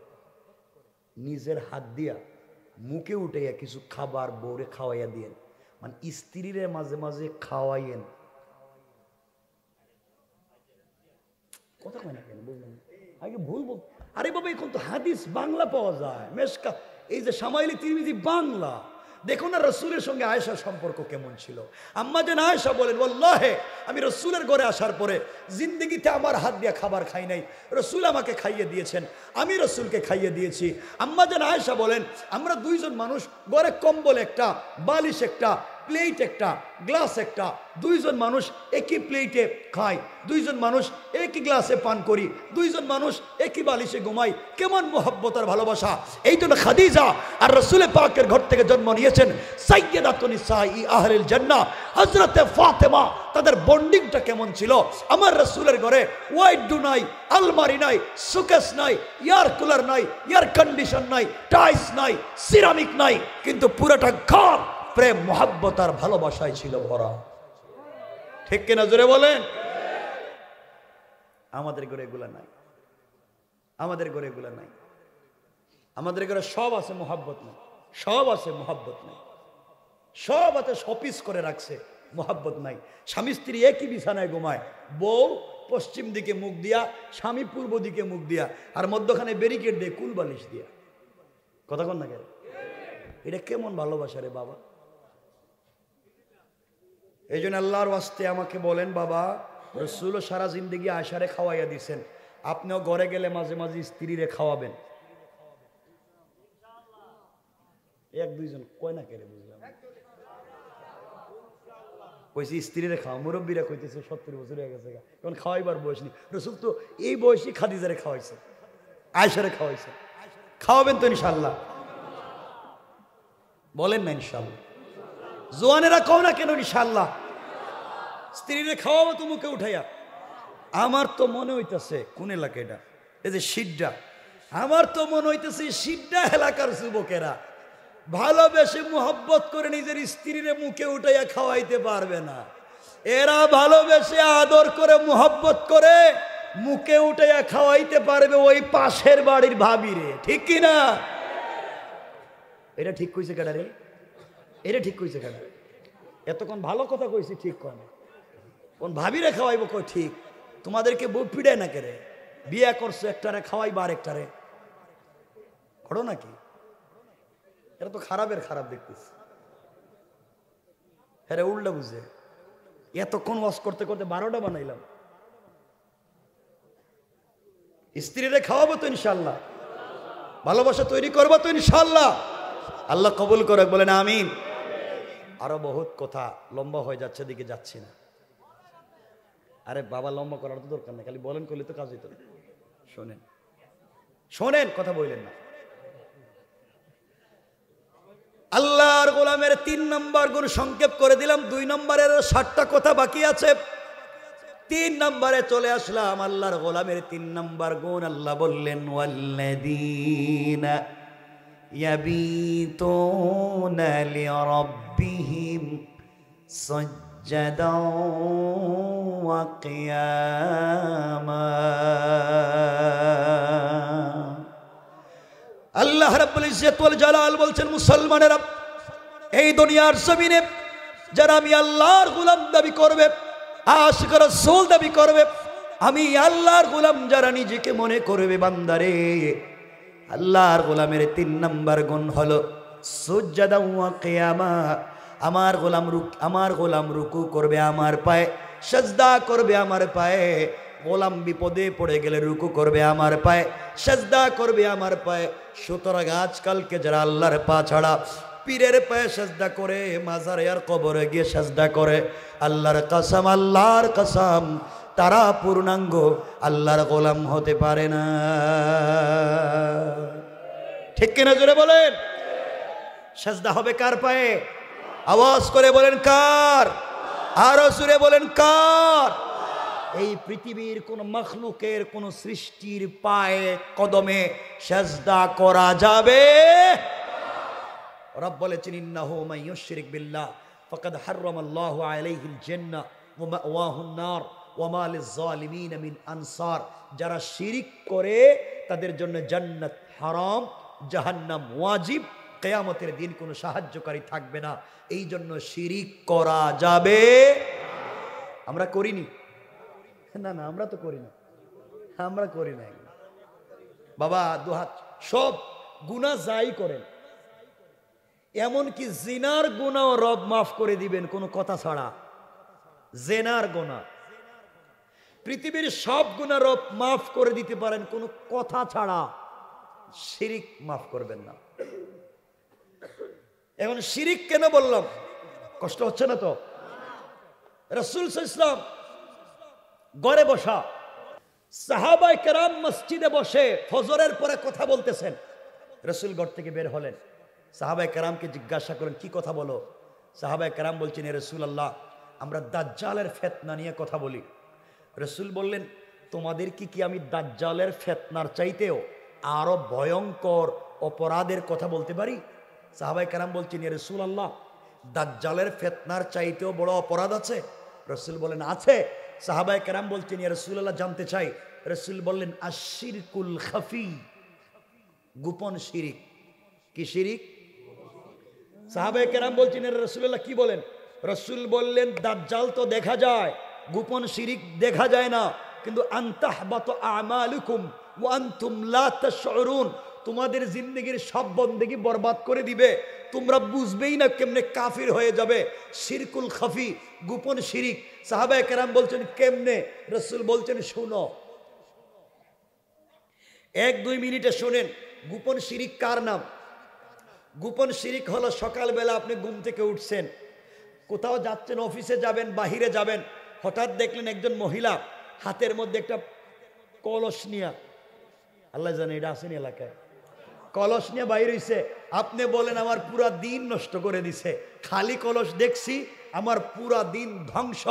নিজের হাত দিয়া মুখে উঠাইয়া কিছু খাবার বউরে খাওয়াইয়া দিয়েন, মানে স্ত্রীরে মাঝে মাঝে খাওয়াইয়েন। কথা কয় না কেন? বুঝলেন? আগে ভুল বল। আরে বাবা, এখন তো হাদিস বাংলা পাওয়া যায়, মেশকাত, এই যে শামাইলি তিরমিজি বাংলা। দেখো না রসুলের সঙ্গে আয়েশার সম্পর্ক কেমন ছিল। আম্মা যেন আয়েশা বলেন, ওয়াল্লাহে আমি রসুলের ঘরে আসার পরে জিন্দগিতে আমার হাত দিয়ে খাবার খাই নাই, রসুল আমাকে খাইয়ে দিয়েছেন, আমি রসুলকে খাইয়ে দিয়েছি। আম্মা যেন আয়েশা বলেন, আমরা দুইজন মানুষ, ঘরে কম্বল একটা, বালিশ একটা, প্লেট একটা, গ্লাস একটা, দুইজন মানুষ একই প্লেটে খাই, দুইজন মানুষ একই গ্লাসে পান করি, দুইজন মানুষ একই বালিশে ঘুমাই। কেমন মোহব্বত আর ভালোবাসা! এই জন্য খাদিজা আর রসুল পাকের ঘর থেকে জন্ম নিয়েছেন সাইয়্যিদাতুন নিসাই আহলিল জান্নাহ হযরতে ফাতেমা। তাদের বন্ডিংটা কেমন ছিল! আমার রসুলের ঘরে ওয়াইড নাই, আলমারি নাই, সুকেস নাই, এয়ার কুলার নাই, এয়ার কন্ডিশন নাই, টাইলস নাই, সিরামিক নাই, কিন্তু পুরোটা ঘর প্রেম, মোহাব্বত আর ভালোবাসায় ছিল ভরা। ঠিক কিনা জোরে বলেন? আমাদের ঘরে এগুলা নাই, আমাদের ঘরে এগুলা নাই। আমাদের ঘরে সব আছে, মোহাব্বত নাই। সব আছে, মোহাব্বত নাই। সব আছে, শপিস করে রাখছে, মোহাব্বত নাই। স্বামী স্ত্রী একই বিছানায় ঘুমায়, বউ পশ্চিম দিকে মুখ দিয়া, স্বামী পূর্ব দিকে মুখ দিয়া, আর মধ্যখানে ব্যারিকেড দিয়ে, কুল বালিশ দিয়া। কথা কন না কেন? এটা কেমন ভালোবাসা রে বাবা! এই জন্য আল্লাহর ওয়াস্তে আমাকে বলেন, বাবা রসুলও সারা জিন্দগি আয়সারে খাওয়াইয়া দিছেন, আপনিও ঘরে গেলে মাঝে মাঝে স্ত্রীরে খাওয়াবেন। এক দুইজন কয় না কেড়ে, বুঝলাম কইছি স্ত্রীরে খাওয়া, মুরব্বীরা কইতেছে 70 বছর হয়ে গেছে, এখন খাওয়াইবার বয়স নেই। রসুল তো এই বয়সী খাদিজারে খাওয়াইছে, আয়সারে খাওয়াইছে। খাওয়াবেন তো ইনশাল্লাহ? বলেন না ইনশাল্লাহ? জোয়ানেরা কও না কেন ইনশাল্লাহ? স্ত্রীরে খাওয়াবো তো মুখে উঠাইয়া। আমার তো মনে হইতেছে, কোন এলাকা এটা, এই যে সিড্ডা, আমার তো মনে হইতেছে সিড্ডা এলাকার যুবকেরা ভালোবেসে মোহব্বত করে নিজের স্ত্রীরে মুখে উঠাইয়া খাওয়াইতে পারবে না। এরা ভালোবেসে আদর করে মোহব্বত করে মুখে উঠাইয়া খাওয়াইতে পারবে ওই পাশের বাড়ির ভাবিরে। ঠিক কিনা? এটা ঠিক কইছে কেডা রে? এটা ঠিক কইছে কেডা? এতক্ষণ ভালো কথা কইছি, ঠিক কয় না। কোন ভাবিরে খাওয়াইব? কই ঠিক। তোমাদেরকে বউ পিড়ায় না কেরে? বিয়ে করছো একটারে, খাওয়াইবা আর একটারে, ঘটনা নাকি? এটা তো খারাপের খারাপ দেখতেছি। হ্যাঁ, উল্টা বুঝে। এতক্ষণ ওয়াশ করতে করতে 12টা বানাইলাম। স্ত্রীরে খাওয়াবো তো ইনশাল্লাহ, ভালোবাসা তৈরি করবো তো ইনশাল্লাহ। আল্লাহ কবুল করে, বলেন আমিন। আরো বহুত কথা, লম্বা হয়ে যাচ্ছে, দিকে যাচ্ছি না। আরে বাবা, লম্বা করার তো দরকার নেই, খালি বলেন করলে তো কাজ হইতো। শোনেন শোনেন, কথা বললেন না। আল্লাহর গোলামের 3 নম্বর গুণ সংক্ষেপ করে দিলাম, 2 নম্বরের 60টা কথা বাকি আছে। 3 নম্বরে চলে আসলাম। আল্লাহর গোলামের 3 নম্বর গুণ, আল্লাহ বললেন ওয়াল্লাযীনা ইয়াবিতুনা লিরাব্বিহিম সাজ্জাদান ওয়া কিয়ামা। আল্লাহ রাব্বুল ইজ্জত ওয়াল জালাল বলছেন, মুসলমানেরা, এই দুনিয়ার জমিনে যারা আমি আল্লাহর গোলাম দাবি করবে, আশিক রাসূল দাবি করবে, আমি আল্লাহর গোলাম যারা নিজেকে মনে করবে, বান্দারে, আল্লাহর গোলামের 3 নম্বর গুণ হলো সুজদা ওয়া কিয়ামা। আমার গোলাম রুকু করবে আমার পায়ে, সিজদা করবে আমার পায়ে। গোলাম বিপদে পড়ে গেলে রুকু করবে আমার পায়ে, সিজদা করবে আমার পায়ে। সুতরাং আজকালকে যারা আল্লাহর পা ছাড়া পীরের পায়ে সিজদা করে, মাজারে আর কবরে গিয়ে সিজদা করে, আল্লাহর কসম, তারা পূর্ণাঙ্গ আল্লাহর গোলাম হতে পারে না। ঠিক কিনা জোরে বলেন। সিজদা হবে কার পায়ে? আওয়াজ করে বলেন কার? আরো জোরে বলেন কার? এই পৃথিবীর কোন মখলুকের, কোন সৃষ্টির পায়ে কদমে সিজদা করা যাবে? রব বলেছেন, ইন্নাহু মান ইউশরিক বিল্লাহ ফাকাদ হারামাল্লাহু আলাইহিল জান্নাহ ওয়া মাওয়াহুন নার ওয়া মা লিয-যালিমিন মিন আনসার। যারা শিরিক করে তাদের জন্য জান্নাত হারাম, জাহান্নাম ওয়াজিব, কিয়ামতের দিন কোনো সাহায্যকারী থাকবে না। এই জন্য শিরিক করা যাবে। আমরা করিনি, না না, আমরা তো করি না, আমরা করি না বাবা। দুহাত সব গুনাহ যাই করেন, এমনকি জিনার গুনাহও রব মাফ করে দিবেন কোনো কথা ছাড়া। জিনার গুনাহ, পৃথিবীর সব গুনাহ রব মাফ করে দিতে পারেন কোনো কথা ছাড়া, শিরিক মাফ করবেন না। এখন শিরিক কেন বললাম? কষ্ট হচ্ছে না তো? রাসূল সাল্লাল্লাহু আলাইহি ওয়াসাল্লাম ঘরে বসা, সাহাবায়ে কেরাম মসজিদে বসে ফজরের পরে কথা বলতেছেন। রাসূল ঘর থেকে বের হলেন, সাহাবায়ে কেরামকে জিজ্ঞাসা করেন, কি কথা বলো? সাহাবায়ে কেরাম বলছেন, এ রাসূলুল্লাহ, আমরা দাজ্জালের ফিতনা নিয়ে কথা বলি। রাসূল বললেন, তোমাদের কি আমি দাজ্জালের ফিতনার চাইতেও আরো ভয়ঙ্কর অপরাধের কথা বলতে পারি? সাহাবায়ে কেরাম বলছেন, ইয়া রাসূলুল্লাহ, দাজ্জালের ফিতনার চাইতেও বড় অপরাধ আছে? রাসূল বলেন, আছে। সাহাবায়ে কেরাম বলছেন, ইয়া রাসূলুল্লাহ, জানতে চাই। রাসূল বললেন, আশ-শিরকুল খাফি, গোপন শিরিক। কি শিরিক? সাহাবায়ে কেরাম বলছেন, ইয়া রাসূলুল্লাহ, কি বলেন? রাসূল বললেন, দাজ্জাল তো দেখা যায়, গোপন শিরিক দেখা যায় না। কিন্তু আনতাহবাতু আমালুকুম ওয়া আনতুম লা তাশউরুন, তোমাদের জিন্দেগির সব বন্দেগি বরবাদ করে দিবে, তোমরা বুঝবেই না কেমনে কাফির হয়ে যাবে। শিরকুল খাফি, গোপন শিরিক। সাহাবায়ে কেরাম বলছেন, কেমনে? রাসূল বলছেন, শুনো, 1-2 মিনিটে শুনেন। গোপন শিরিক কার নাম? গোপন শিরিক হলো সকালবেলা আপনি ঘুম থেকে উঠছেন, কোথাও যাচ্ছেন, অফিসে যাবেন, বাহিরে যাবেন, হঠাৎ দেখলেন একজন মহিলা হাতের মধ্যে একটা কলস নিয়ে, আল্লাহ জানে এটা আসেনি এলাকায়, কলস নিয়ে বাইরে হইছে। আপনি বলেন, আমার পুরা দিন নষ্ট করে দিছে, খালি কলস দেখছি, আমার পুরা দিন ধ্বংস।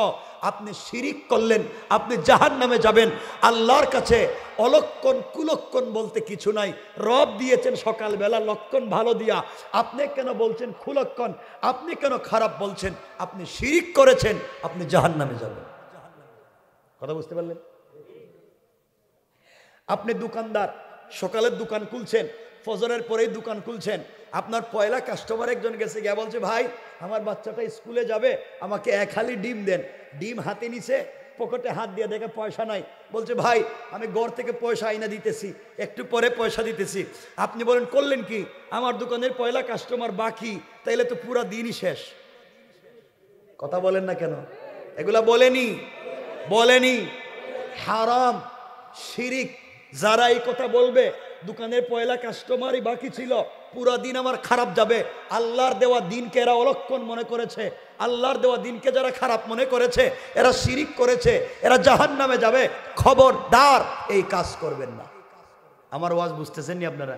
আপনি শিরিক করলেন, আপনি জাহান্নামে যাবেন। আল্লাহর কাছে অলক্ষণ কুলক্ষণ বলতে কিছু নাই। রব দিয়েছেন সকালবেলা লক্ষণ ভালো দিয়া, আপনি কেন বলছেন কুলক্ষণ? আপনি কেন খারাপ বলছেন? আপনি শিরিক করেছেন, আপনি জাহান্নামে যাবেন। কথা বুঝতে পারলেন? আপনি দোকানদার, সকালের দোকান খুলছেন, ফজরের পরেই দোকান খুলছেন, আপনার পয়লা কাস্টমার একজন গেছে, গিয়ে বলছে, ভাই আমার বাচ্চাটা স্কুলে যাবে, আমাকে 1 হালি ডিম দেন। ডিম হাতে নিছে, পকেটে হাত দিয়ে দেখে পয়সা নাই, বলছে, ভাই আমি ঘর থেকে পয়সা আইনা দিতেছি, একটু পরে পয়সা দিতেছি। আপনি বলেন, করলেন কি? আমার দোকানের পয়লা কাস্টমার বাকি, তাইলে তো পুরা দিনই শেষ। কথা বলেন না কেন? এগুলা বলেনি? হারাম, শিরিক, যারা এই কথা বলবে দোকানের পয়লা কাস্টমারই বাকি ছিল, পুরা দিন আমার খারাপ যাবে, আল্লাহর দেওয়া দিনকে এরা অলক্ষণ মনে করেছে, আল্লাহর দেওয়া দিনকে যারা খারাপ মনে করেছে এরা শিরিক করেছে, এরা জাহান্নামে যাবে, খবরদার এই কাজ করবেন না। আমার ওয়াজ বুঝতেছেন নি আপনারা?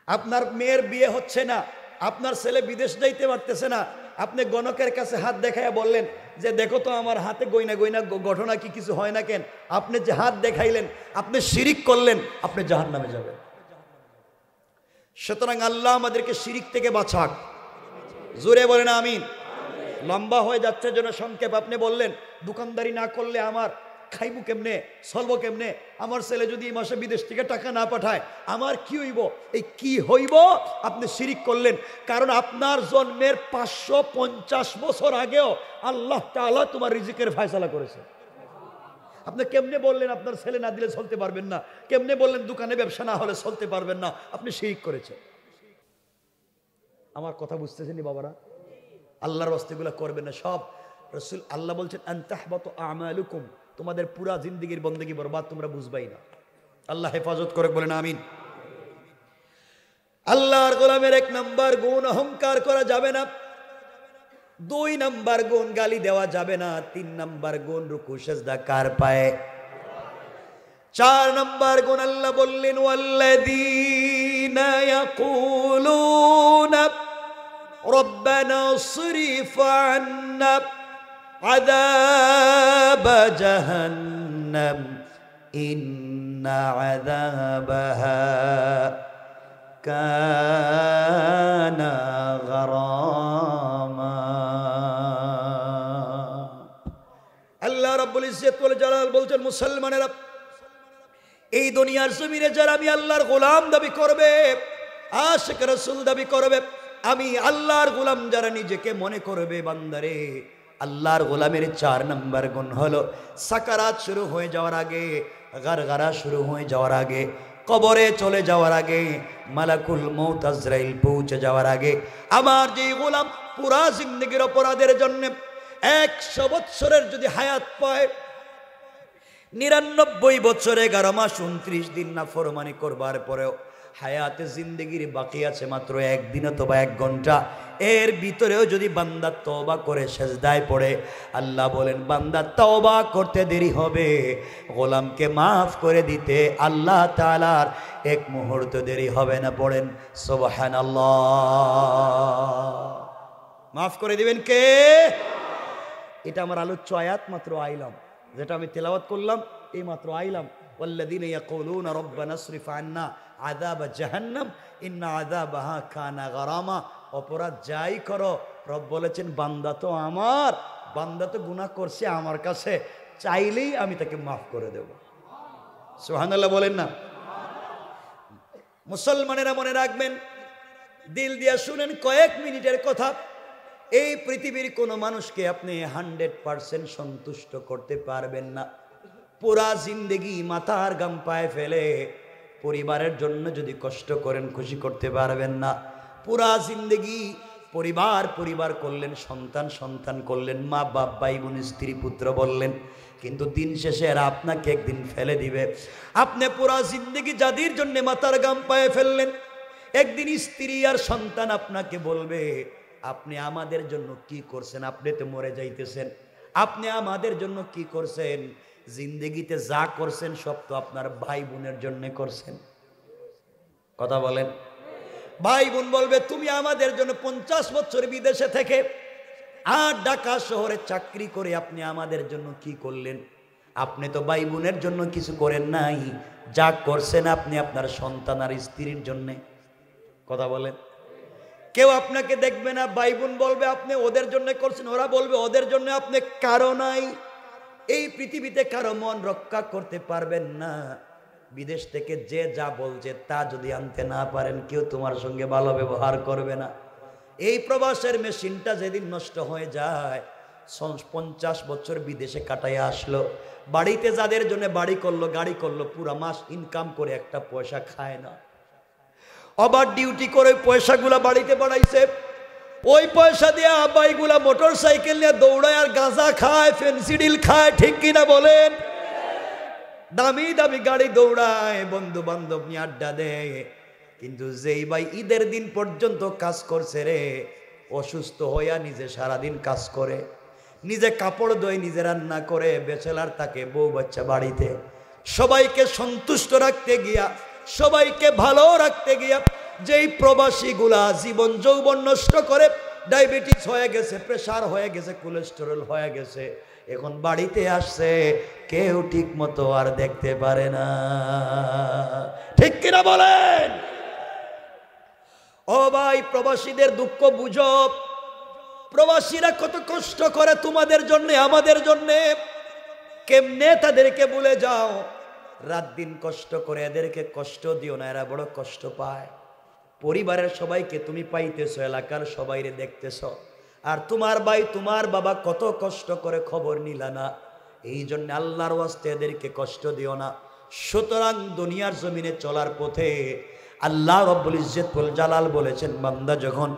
আপনার মেয়ের বিয়ে হচ্ছে না, আপনার ছেলে বিদেশ যাইতে পারতেছে না, আপনি গণকের কাছে হাত দেখাইয়া বললেন যে দেখো তো আমার হাতে গয়না গয়না ঘটনা কি কিছু হয় না কেন, আপনি যে হাত দেখাইলেন আপনি শিরিক করলেন, আপনি জাহান্নামে যাবেন। সুতরাং আল্লাহ আমাদেরকে শিরিক থেকে বাঁচাক। জোরে বলেন আমিন। লম্বা হয়ে যাচ্ছে জন্য সংক্ষেপ। আপনি বললেন দোকানদারি না করলে আমার খাইবো কেমনে, চলবো কেমনে, আমার ছেলে যদি এই মাসে বিদেশ থেকে টাকা না পাঠায় আমার কি হইব? এই কি হইব আপনি শিরিক করলেন। কারণ আপনার জন্মের 550 বছর আগেও আল্লাহ তাআলা তোমার রিজিকের ফয়সালা করেছে। আপনি কেমনে বললেন আপনার ছেলে না দিলে চলতে পারবেন না, কেমনে বললেন দোকানে ব্যবসা না হলে চলতে পারবেন না, আপনি শিরিক করেছেন। আমার কথা বুঝতেছেন বাবারা? আল্লাহর ওয়াস্তেগুলো করবেন না সব। রাসূল আল্লাহ বলছেন আনতাহবাতু আমালুকুম, তোমাদের পুরা জিন্দেগির বন্দেগী বরবাদ, তোমরা বুঝবাই না। আল্লাহ হেফাজত করে, বলেন আমিন। আল্লাহর গোলামের 1 নাম্বার গুণ অহংকার করা যাবে না, 2 নাম্বার গুণ গালি দেওয়া যাবে না, 3 নাম্বার গুণ রুকু সিজদা কার পায়ে, 4 নাম্বার গুণ আল্লাহ বললেন ওয়াল্লাযীনা ইয়াকুলুনা রব্বানা ইসরিফ আন্না আযাব জাহান্নাম ইন্না আযাবাহা কানা গারামা। আল্লাহ রাব্বুল ইজ্জত ওয়াল জালাল বলছেন মুসলমানেরা, এই দুনিয়ার জমিনে যারা আমি আল্লাহর গোলাম দাবি করবে, আশিক রাসূল দাবি করবে, আমি আল্লাহর গোলাম যারা নিজেকে মনে করবে, বান্দারে আল্লাহর গোলামের 4 নাম্বার গুণ হলো সাকারাত শুরু হয়ে যাওয়ার আগে, গারগারা শুরু হয়ে যাওয়ার আগে, কবরে চলে যাওয়ার আগে, মালাকুল মউত আজরাইল পৌঁছে যাওয়ার আগে, আমার যে গোলাম পুরা জিন্দেগির অপরাধের জন্য 100 বছরের যদি হায়াত পায়, 99 বছরে 11 মাস 29 দিন নাফরমানি করবার পরেও হায়াতে জিন্দেগির বাকি আছে মাত্র 1 দিন অথবা 1 ঘন্টা, এর ভিতরেও যদি বান্দা তওবা করে সিজদায় পড়ে, আল্লাহ বলেন বান্দা তওবা করতে দেরি হবে, গোলামকে মাফ করে দিতে আল্লাহ তাআলার 1 মুহূর্ত দেরি হবে না। পড়েন সুবহানাল্লাহ। মাফ করে দিবেন কে? এটা আমার আলোচ্য আয়াত, মাত্র আইলাম, যেটা আমি তেলাওয়াত করলাম এই মাত্র আইলাম, ওয়াল্লাযীনা ইয়াকুলুনা রব্বানা ইসরিফ আন্না আযাব জাহান্নাম ইন্না আযাবাহা কানা গারামা। অপরাধ যাই করো, রব বলেছেন বান্দা তো আমার, বান্দা তো গুনাহ করছে আমার কাছে, চাইলেই আমি তাকে মাফ করে দেব। সুবহানাল্লাহ বলেন না? মুসলমানেরা মনে রাখবেন, দিল দিয়া শুনেন, কয়েক মিনিটের কথা। এই পৃথিবীর কোনো মানুষকে আপনি 100% সন্তুষ্ট করতে পারবেন না। পুরা জিন্দেগি মাথার গাম পায়ে ফেলে পরিবারের জন্য যদি কষ্ট করেন, খুশি করতে পারবেন না। পুরা জিন্দেগি পরিবার পরিবার করলেন, সন্তান সন্তান করলেন, মা বাপ ভাই বোন স্ত্রী পুত্র বললেন, কিন্তু দিন শেষে এরা আপনাকে একদিন ফেলে দিবে। আপনি পুরা জিন্দেগি যাদের জন্য মাথার গাম পায়ে ফেললেন, একদিন স্ত্রী আর সন্তান আপনাকে বলবে আপনি আমাদের জন্য কি করছেন, আপনি তো মরে যাইতেছেন, আপনি আমাদের জন্য কি করছেন, জিন্দেগিতে যা করছেন সব তো আপনার ভাই বোনের জন্য করছেন। কথা বলেন। ভাই বোন বলবে তুমি আমাদের জন্য 50 বছর বিদেশে থেকে আর ঢাকা শহরে চাকরি করে আপনি আমাদের জন্য কি করলেন, আপনি তো ভাই বোনের জন্য কিছু করেন নাই, যা করছেন আপনি আপনার সন্তান আর স্ত্রীর জন্য। কথা বলেন। কেউ আপনাকে দেখবে না, ভাই বোন বলবে আপনি ওদের জন্য করছেন, ওরা বলবে ওদের জন্য, আপনি কারো নাই। এই পৃথিবীতে কারো মন রক্ষা করতে পারবেন না। বিদেশ থেকে যে যা বলছে তা যদি আনতে না পারেন, কেউ তোমার সঙ্গে ভালো ব্যবহার করবে না। এই প্রবাসের মেশিনটা যেদিন নষ্ট হয়ে যায়, 50 বছর বিদেশে কাটাইয়া আসলো, বাড়িতে যাদের জন্য বাড়ি করলো, গাড়ি করলো, পুরা মাস ইনকাম করে একটা পয়সা খায় না, আবার ডিউটি করে পয়সাগুলা বাড়িতে বাড়াইছে, ওই পয়সা দিয়ে আব্বাইগুলা মোটর সাইকেল নিয়ে দৌড়ায় আর গাঁজা খায়, ফেন্সিডিল খায়, ঠিক কিনা বলেন? দামি দামি গাড়ি দৌড়ায়, বন্ধু বান্ধব নিয়ে আড্ডা দেয়, কিন্তু যেই ভাই ঈদের দিন পর্যন্ত কাজ করছে রে, অসুস্থ হইয়া নিজে সারাদিন কাজ করে, নিজে কাপড় ধোয়, নিজে রান্না করে, ব্যাচেলার থাকে, বউ বাচ্চা বাড়িতে, সবাইকে সন্তুষ্ট রাখতে গিয়া, সবাইকে ভালো রাখতে গিয়া যেই প্রবাসীগুলা জীবন যৌবন নষ্ট করে, ডায়াবেটিস হয়ে গেছে, প্রেসার হয়ে গেছে, কোলেস্টেরল হয়ে গেছে, এখন বাড়িতে আসছে, কেউ ঠিক মতো আর দেখতে পারে না। ঠিক কিনা বলেন? ও ভাই, প্রবাসীদের দুঃখ বুঝো। প্রবাসীরা কত কষ্ট করে তোমাদের জন্য, আমাদের জন্য। কেমনে তাদেরকে ভুলে যাও? রাত দিন কষ্ট করে, এদেরকে কষ্ট দিও না, এরা বড় কষ্ট পায়। পরিবারের সবাইকে তুমি পাইতেছো, এলাকার সবাইরে দেখতেছ, আর তোমার ভাই তোমার বাবা কত কষ্ট করে, খবর নিলা না। এই জন্য আল্লাহর ওয়াস্তে এদেরকে কষ্ট দিও না। সুতরাং দুনিয়ার জমিনে চলার পথে আল্লাহ রব্বুল ইজ্জতুল জালাল বলেছেন, বান্দা যখন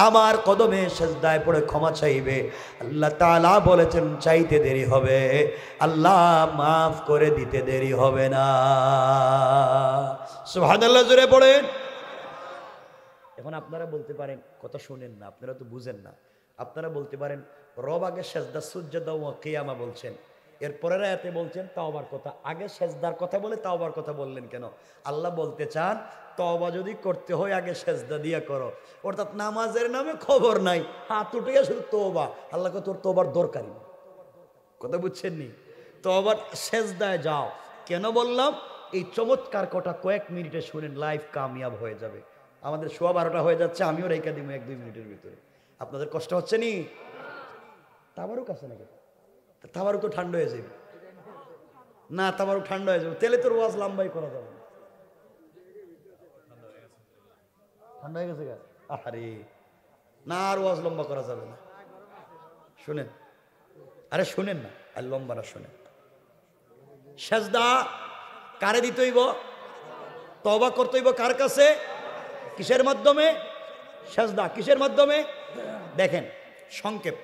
আমার কদমে সেজদায় পড়ে ক্ষমা চাইবে, আল্লাহ তাআলা বলেছেন চাইতে দেরি হবে, আল্লাহ মাফ করে দিতে দেরি হবে না। সুবহানাল্লাহ, জোরে পড়েন। এখন আপনারা বলতে পারেন, কথা শুনেন না, আপনারা তো বুঝেন না। আপনারা বলতে পারেন রব আগে সেজদা সুজদা ওয়া কিয়ামা বলছেন, এরপরের আয়াতে বলছেন তাওবার কথা, আগে সেজদার কথা বলে তাওবার কথা বললেন কেন? আল্লাহ বলতে চান তওবা যদি করতে হয় আগে সেজদা দিয়া করো, অর্থাৎ নামাজের নামে খবর নাই, হাত উঠে শুধু তওবা। আল্লাহকে তোর তওবার দরকারই নেই। কথা বুঝছেন নি? তওবার সেজদায় যাও। কেন বললাম? এই চমৎকার কথা কয়েক মিনিটে শুনেন, লাইফ কামিয়াব হয়ে যাবে। আমাদের 12:15 হয়ে যাচ্ছে, আমিও রেখে দিব 1-2 মিনিটের ভিতরে। আপনাদের কষ্ট হচ্ছে নি? তাবারুক আছে নাকি? তাবারুক তো ঠান্ডা হয়ে যাবে না, তাবারুক ঠান্ডা হয়ে যাবে, তেলে তোর ওয়াজ লম্বাই করা যাবে না। ঠান্ডা হয়ে গেছে? আরে না, আর ওয়াজ লম্বা করা যাবে না। শুনেন, আরে শুনেন না, আর লম্বা না, শুনেন। সেজদা কারে দিতে হইব? তওবা করতে হইব কার কাছে? কিসের মাধ্যমে? সেজদা কিসের মাধ্যমে? দেখেন সংক্ষেপ,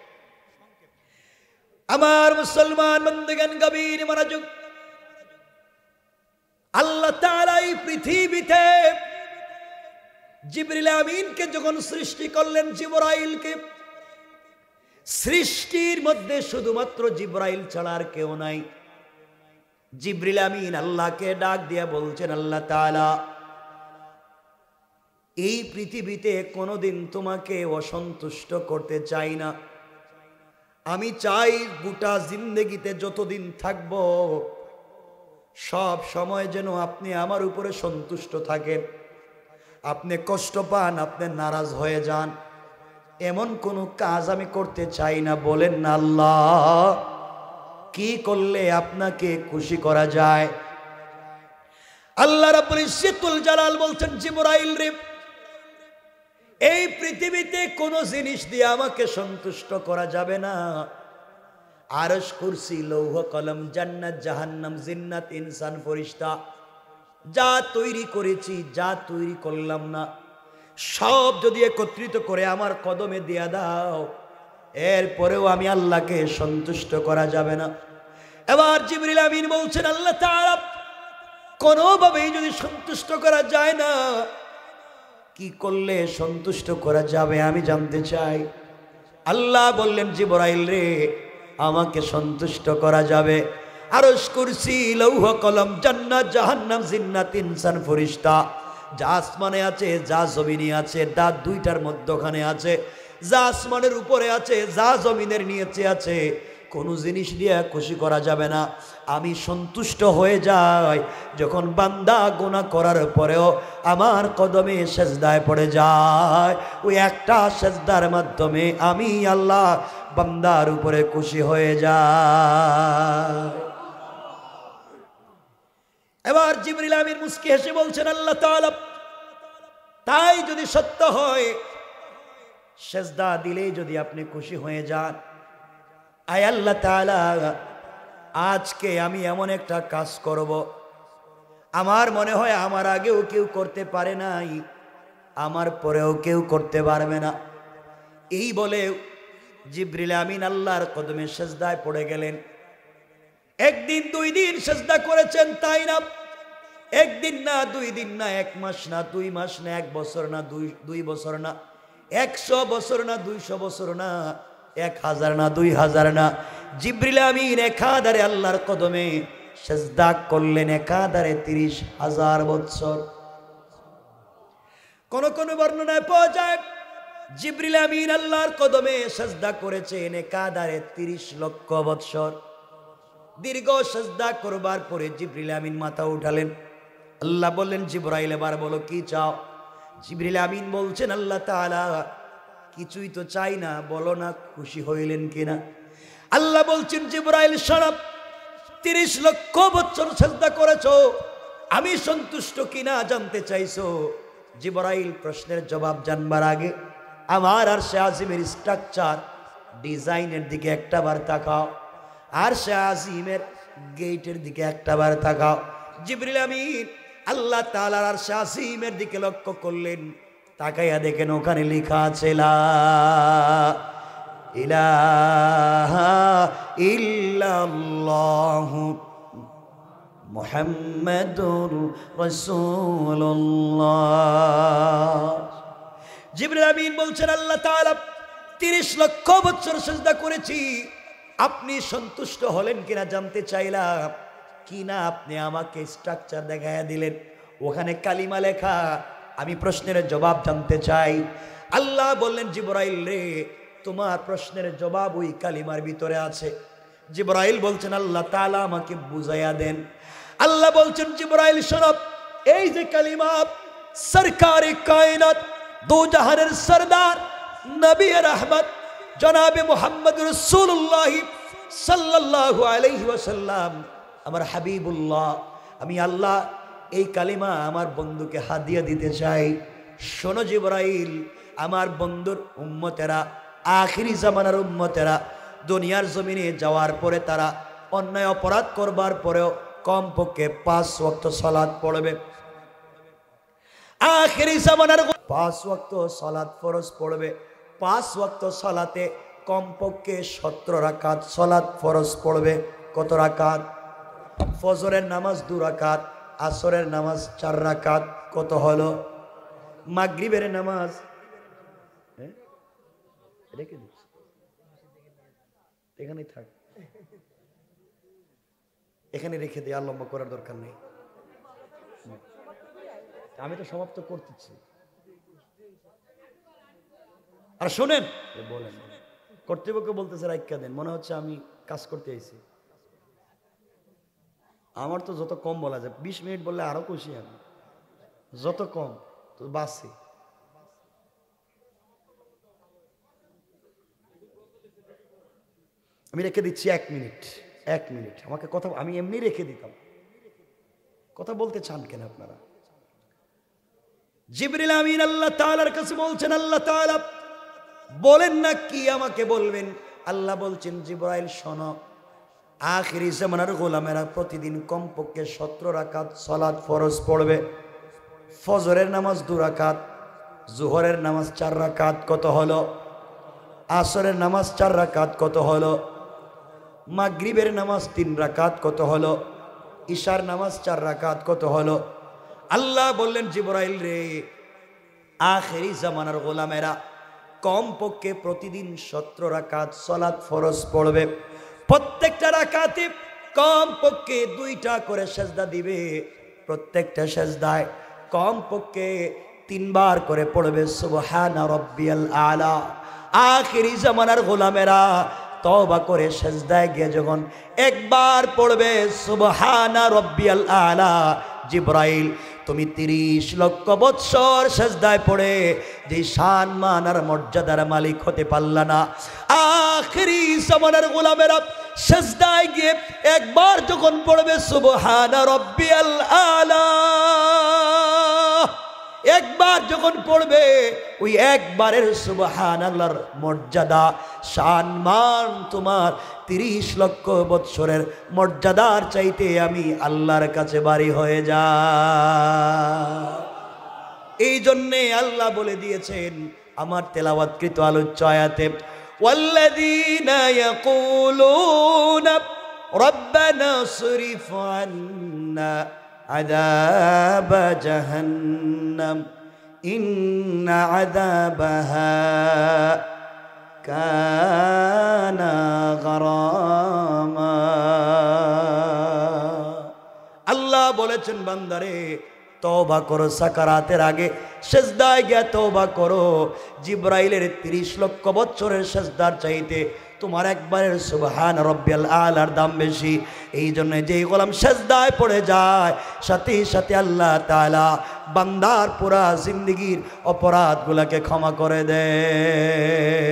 আমার মুসলমান বন্ধুগণ গভীর মনোযোগ। আল্লাহ তাআলা এই পৃথিবীতে জিবরিল আমিনকে যখন সৃষ্টি করলেন, জিবরাইলকে, সৃষ্টির মধ্যে শুধুমাত্র জিবরাইল ছাড়া আর কেউ নাই। জিবরিল আমিন আল্লাহকে ডাক দিয়ে বলছেন, আল্লাহ তাআলা এই পৃথিবীতে কোনোদিন তোমাকে অসন্তুষ্ট করতে চাই না। আমি চাই গোটা জিন্দেগিতে যতদিন থাকব সব সময় যেন আপনি আমার উপরে সন্তুষ্ট থাকেন। আপনি কষ্ট পান, আপনি নারাজ হয়ে যান, এমন কোনো কাজ আমি করতে চাই না। বলেন না আল্লাহ, কি করলে আপনাকে খুশি করা যায়? আল্লাহ রাব্বুল ইজ্জতুল জালাল বলছেন, জিবরাইল রে, এই পৃথিবীতে কোনো জিনিস দিয়ে আমাকে সন্তুষ্ট করা যাবে না। আরশ, কুরসি, লৌহ কলম, জান্নাত, জাহান্নাম, জিন্নাত, ইনসান, ফেরেশতা, যা তৈরি করেছি, যা তৈরি করলাম না, সব যদি একত্রিত করে আমার কদমে দিয়া দাও, এরপরেও আমি আল্লাহকে সন্তুষ্ট করা যাবে না। এবার জিবরিল আমিন বলছেন, আল্লাহ তাআলা কোনোভাবেই যদি সন্তুষ্ট করা যায় না, কি করলে সন্তুষ্ট করা যাবে আমি জানতে চাই। আল্লাহ বললেন, জিবরাইল রে, আমাকে সন্তুষ্ট করা যাবে আরশ, কুরসি, লৌহ কলম, জান্নাত, জাহান্নাম, জিন্নাত, ইনসান, ফেরেশতা, যা আসমানে আছে, যা জমিনে আছে, যা দুইটার মধ্যখানে আছে, যা আসমানের উপরে আছে, যা জমিনের নিচে আছে, কোনো জিনিস দিয়ে খুশি করা যাবে না। আমি সন্তুষ্ট হয়ে যাই যখন বান্দা গুনাহ করার পরেও আমার কদমে সেজদায় পড়ে যায়। ওই একটা সেজদার মাধ্যমে আমি আল্লাহ বান্দার উপরে খুশি হয়ে যায়। এবার জিবরিল আমিন মুস্কি হেসে বলছেন, আল্লাহ তাআলা তাই যদি সত্য হয়, সেজদা দিলেই যদি আপনি খুশি হয়ে যান, আয় আল্লাহ তাআলা, আজকে আমি এমন একটা কাজ করব, আমার মনে হয় আমার আগেও কেউ করতে পারে নাই, আমার পরেও কেউ করতে পারবে না। এই বলে জিবরিল আমিন আল্লাহর কদমে সেজদায় পড়ে গেলেন। একদিন 2 দিন সেজদা করেছেন তাই না, একদিন না 2 দিন না 1 মাস না 2 মাস না 1 বছর না 2 বছর না 100 বছর না 200 বছর না 1000 না 2000 না, জিবরিল আমিন একাধারে আল্লাহর কদমে সেজদা করলেন একাধারে 30,000 বছর। কোন কোন বর্ণনায় পাওয়া যায় জিবরিল আমিন আল্লাহর কদমে সেজদা করেছেন একাধারে 30 লক্ষ বছর। দীর্ঘ সেজদা করবার পরে জিবরিল আমিন মাথা উঠালেন। আল্লাহ বললেন জিবরাইল এবার বলো কি চাও? জিবরিল আমিন বলছেন আল্লাহ তাআলা কিছুই তো চাই না, বলো না খুশি হইলেন কিনা। আল্লাহ বলছেন জিবরাইল শোনো, 30 লক্ষ বছর সেজদা করেছো, আমি সন্তুষ্ট কিনা জানতে চাইছো। জিবরাইল প্রশ্নের জবাব জানবার আগে আমার আরশে আজিমের স্ট্রাকচার ডিজাইনের দিকে একটাবার তাকাও, আরশে আজিমের গেটের দিকে একটাবার তাকাও। জিবরিল আমিন আল্লাহ তাআলার আরশে আজিমের দিকে লক্ষ্য করলেন, তাকাইয়া দেখেন ওখানে লেখা আছে লা ইলাহা ইল্লাল্লাহু মুহাম্মাদুর রাসূলুল্লাহ। জিবরিল আমিন বলছেন আল্লাহ তাআলা 30 লক্ষ বছর সিজদা করেছি, আপনি সন্তুষ্ট হলেন কিনা জানতে চাইলাম। কিনা আপনি আমাকে স্ট্রাকচার দেখাইয়া দিলেন, ওখানে কালিমা লেখা, আমি প্রশ্নের জবাব জানতে চাই। আল্লাহ বললেন জিবরাইল রে, তোমার প্রশ্নের জবাব ওই কালিমার ভিতরে আছে। জিবরাইল বলছেন আল্লাহ তাআলা আমাকে বুঝাইয়া দেন। আল্লাহ বলছেন জিবরাইল শোনো, এই যে কালিমা সরকারে কায়নাত দো জাহানের সরদার নবী রহমত জনাবে মুহাম্মদ রাসূলুল্লাহ সাল্লাল্লাহু আলাইহি ওয়াসাল্লাম আমার হাবিবুল্লাহ, আমি আল্লাহ এই কালিমা আমার বন্ধুকে হাদিয়া দিতে চাই। শোনো জিবরাইল, আমার বন্ধুর উম্মতেরা, আখিরি জামানার উম্মতেরা দুনিয়ার জমিনে যাওয়ার পরে তারা অন্যায় অপরাধ করবার পরেও কমপক্ষে 5 ওয়াক্ত সালাত পড়বে। আখিরি জামানার 5 ওয়াক্ত সালাত ফরজ পড়বে। 5 ওয়াক্ত সালাতে কমপক্ষে 17 রাকাত সালাত ফরজ পড়বে। কত রাকাত? ফজরের নামাজ 2 রাকাত, আসরের নামাজ 4 রাকাত, কত হলো? মাগরিবের নামাজ রেখে দিচ্ছি, এখানেই থাক, এখানে রেখে দিই, আর লম্বা করার দরকার নেই, আমি তো সমাপ্ত করতেছি। আর শোনেন, বলেন কর্তৃপক্ষ বলতেছে রাইখা দেন, মনে হচ্ছে আমি কাজ করতে আইছি। আমার তো যত কম বলা যায়, 20 মিনিট বললে আরো খুশি আমি, যত কম তো বাসি। আমি রেখে দিচ্ছি 1 মিনিট, 1 মিনিট আমাকে কথা, আমি এমনি রেখে দিতাম, কথা বলতে চান কেন আপনারা? জিবরিল আমিন আল্লাহ তাআলার কাছে বলছেন, আল্লাহ তাআলা বলেন না কি আমাকে বলবেন? আল্লাহ বলছেন জিবরাইল শোনো, আখিরি জামানার গোলামেরা প্রতিদিন কমপক্ষে 17 রাকাত সালাত ফরজ পড়বে। ফজরের নামাজ 2 রাকাত, জোহরের নামাজ 4 রাকাত, কত হলো? আসরের নামাজ 4 রাকাত, কত হলো? মাগরিবের নামাজ 3 রাকাত, কত হলো? ইশার নামাজ 4 রাকাত, কত হলো? আল্লাহ বললেন জিবরাইল রে, আখিরি জামানার গোলামেরা কমপক্ষে প্রতিদিন 17 রাকাত সালাত ফরজ পড়বে। প্রত্যেকটা রাকাতে কমপক্ষে 2টা করে সেজদা দিবে। প্রত্যেকটা সেজদায় কমপক্ষে 3 বার করে পড়বে সুবহানা রাব্বিয়াল আলা। আখিরি জামানার গোলামেরা তওবা করে সেজদায় গিয়ে যখন একবার পড়বে সুবহানা রাব্বিয়াল আলা, জিবরাইল তুমি 30 লক্ষ বৎসর সেজদায় পড়ে যে শান মান আর মর্যাদার মালিক হতে পারলা না, আখিরি জামানার গোলামেরা সেজদায় গিয়ে একবার যখন পড়বে সুবহানা রাব্বিয়াল আলা, একবার যখন পড়বে ওই একবারের সুবহানাল্লাহর মর্যাদা শান মান তোমার 30 লক্ষ বৎসরের মর্যাদার চাইতে আমি আল্লাহর কাছে বাড়ি হয়ে যা। এই জন্যে আল্লাহ বলে দিয়েছেন আমার তেলাওয়াতকৃত আলোচ্য আয়াতে, ওয়াল্লাযীনা ইয়াকুলুনা রব্বানা সরিফ আন্না আযাব জাহান্নাম ইন্না আযাবাহা কানা গারামা। আল্লাহ বলেছেন বান্দারে তওবা করো, সাকারাতের আগে সিজদায় গিয়ে তওবা করো। জিবরাইলের 30 লক্ষ বছরের সিজদার চাইতে তোমার একবারের সুবহান রব্বিয়াল আলার দাম বেশি। এই জন্য যেই গোলাম সিজদায় পড়ে যায় সাথে সাথে আল্লাহ তাআলা বান্দার পুরা জিন্দেগীর অপরাধগুলোকে ক্ষমা করে দেয়।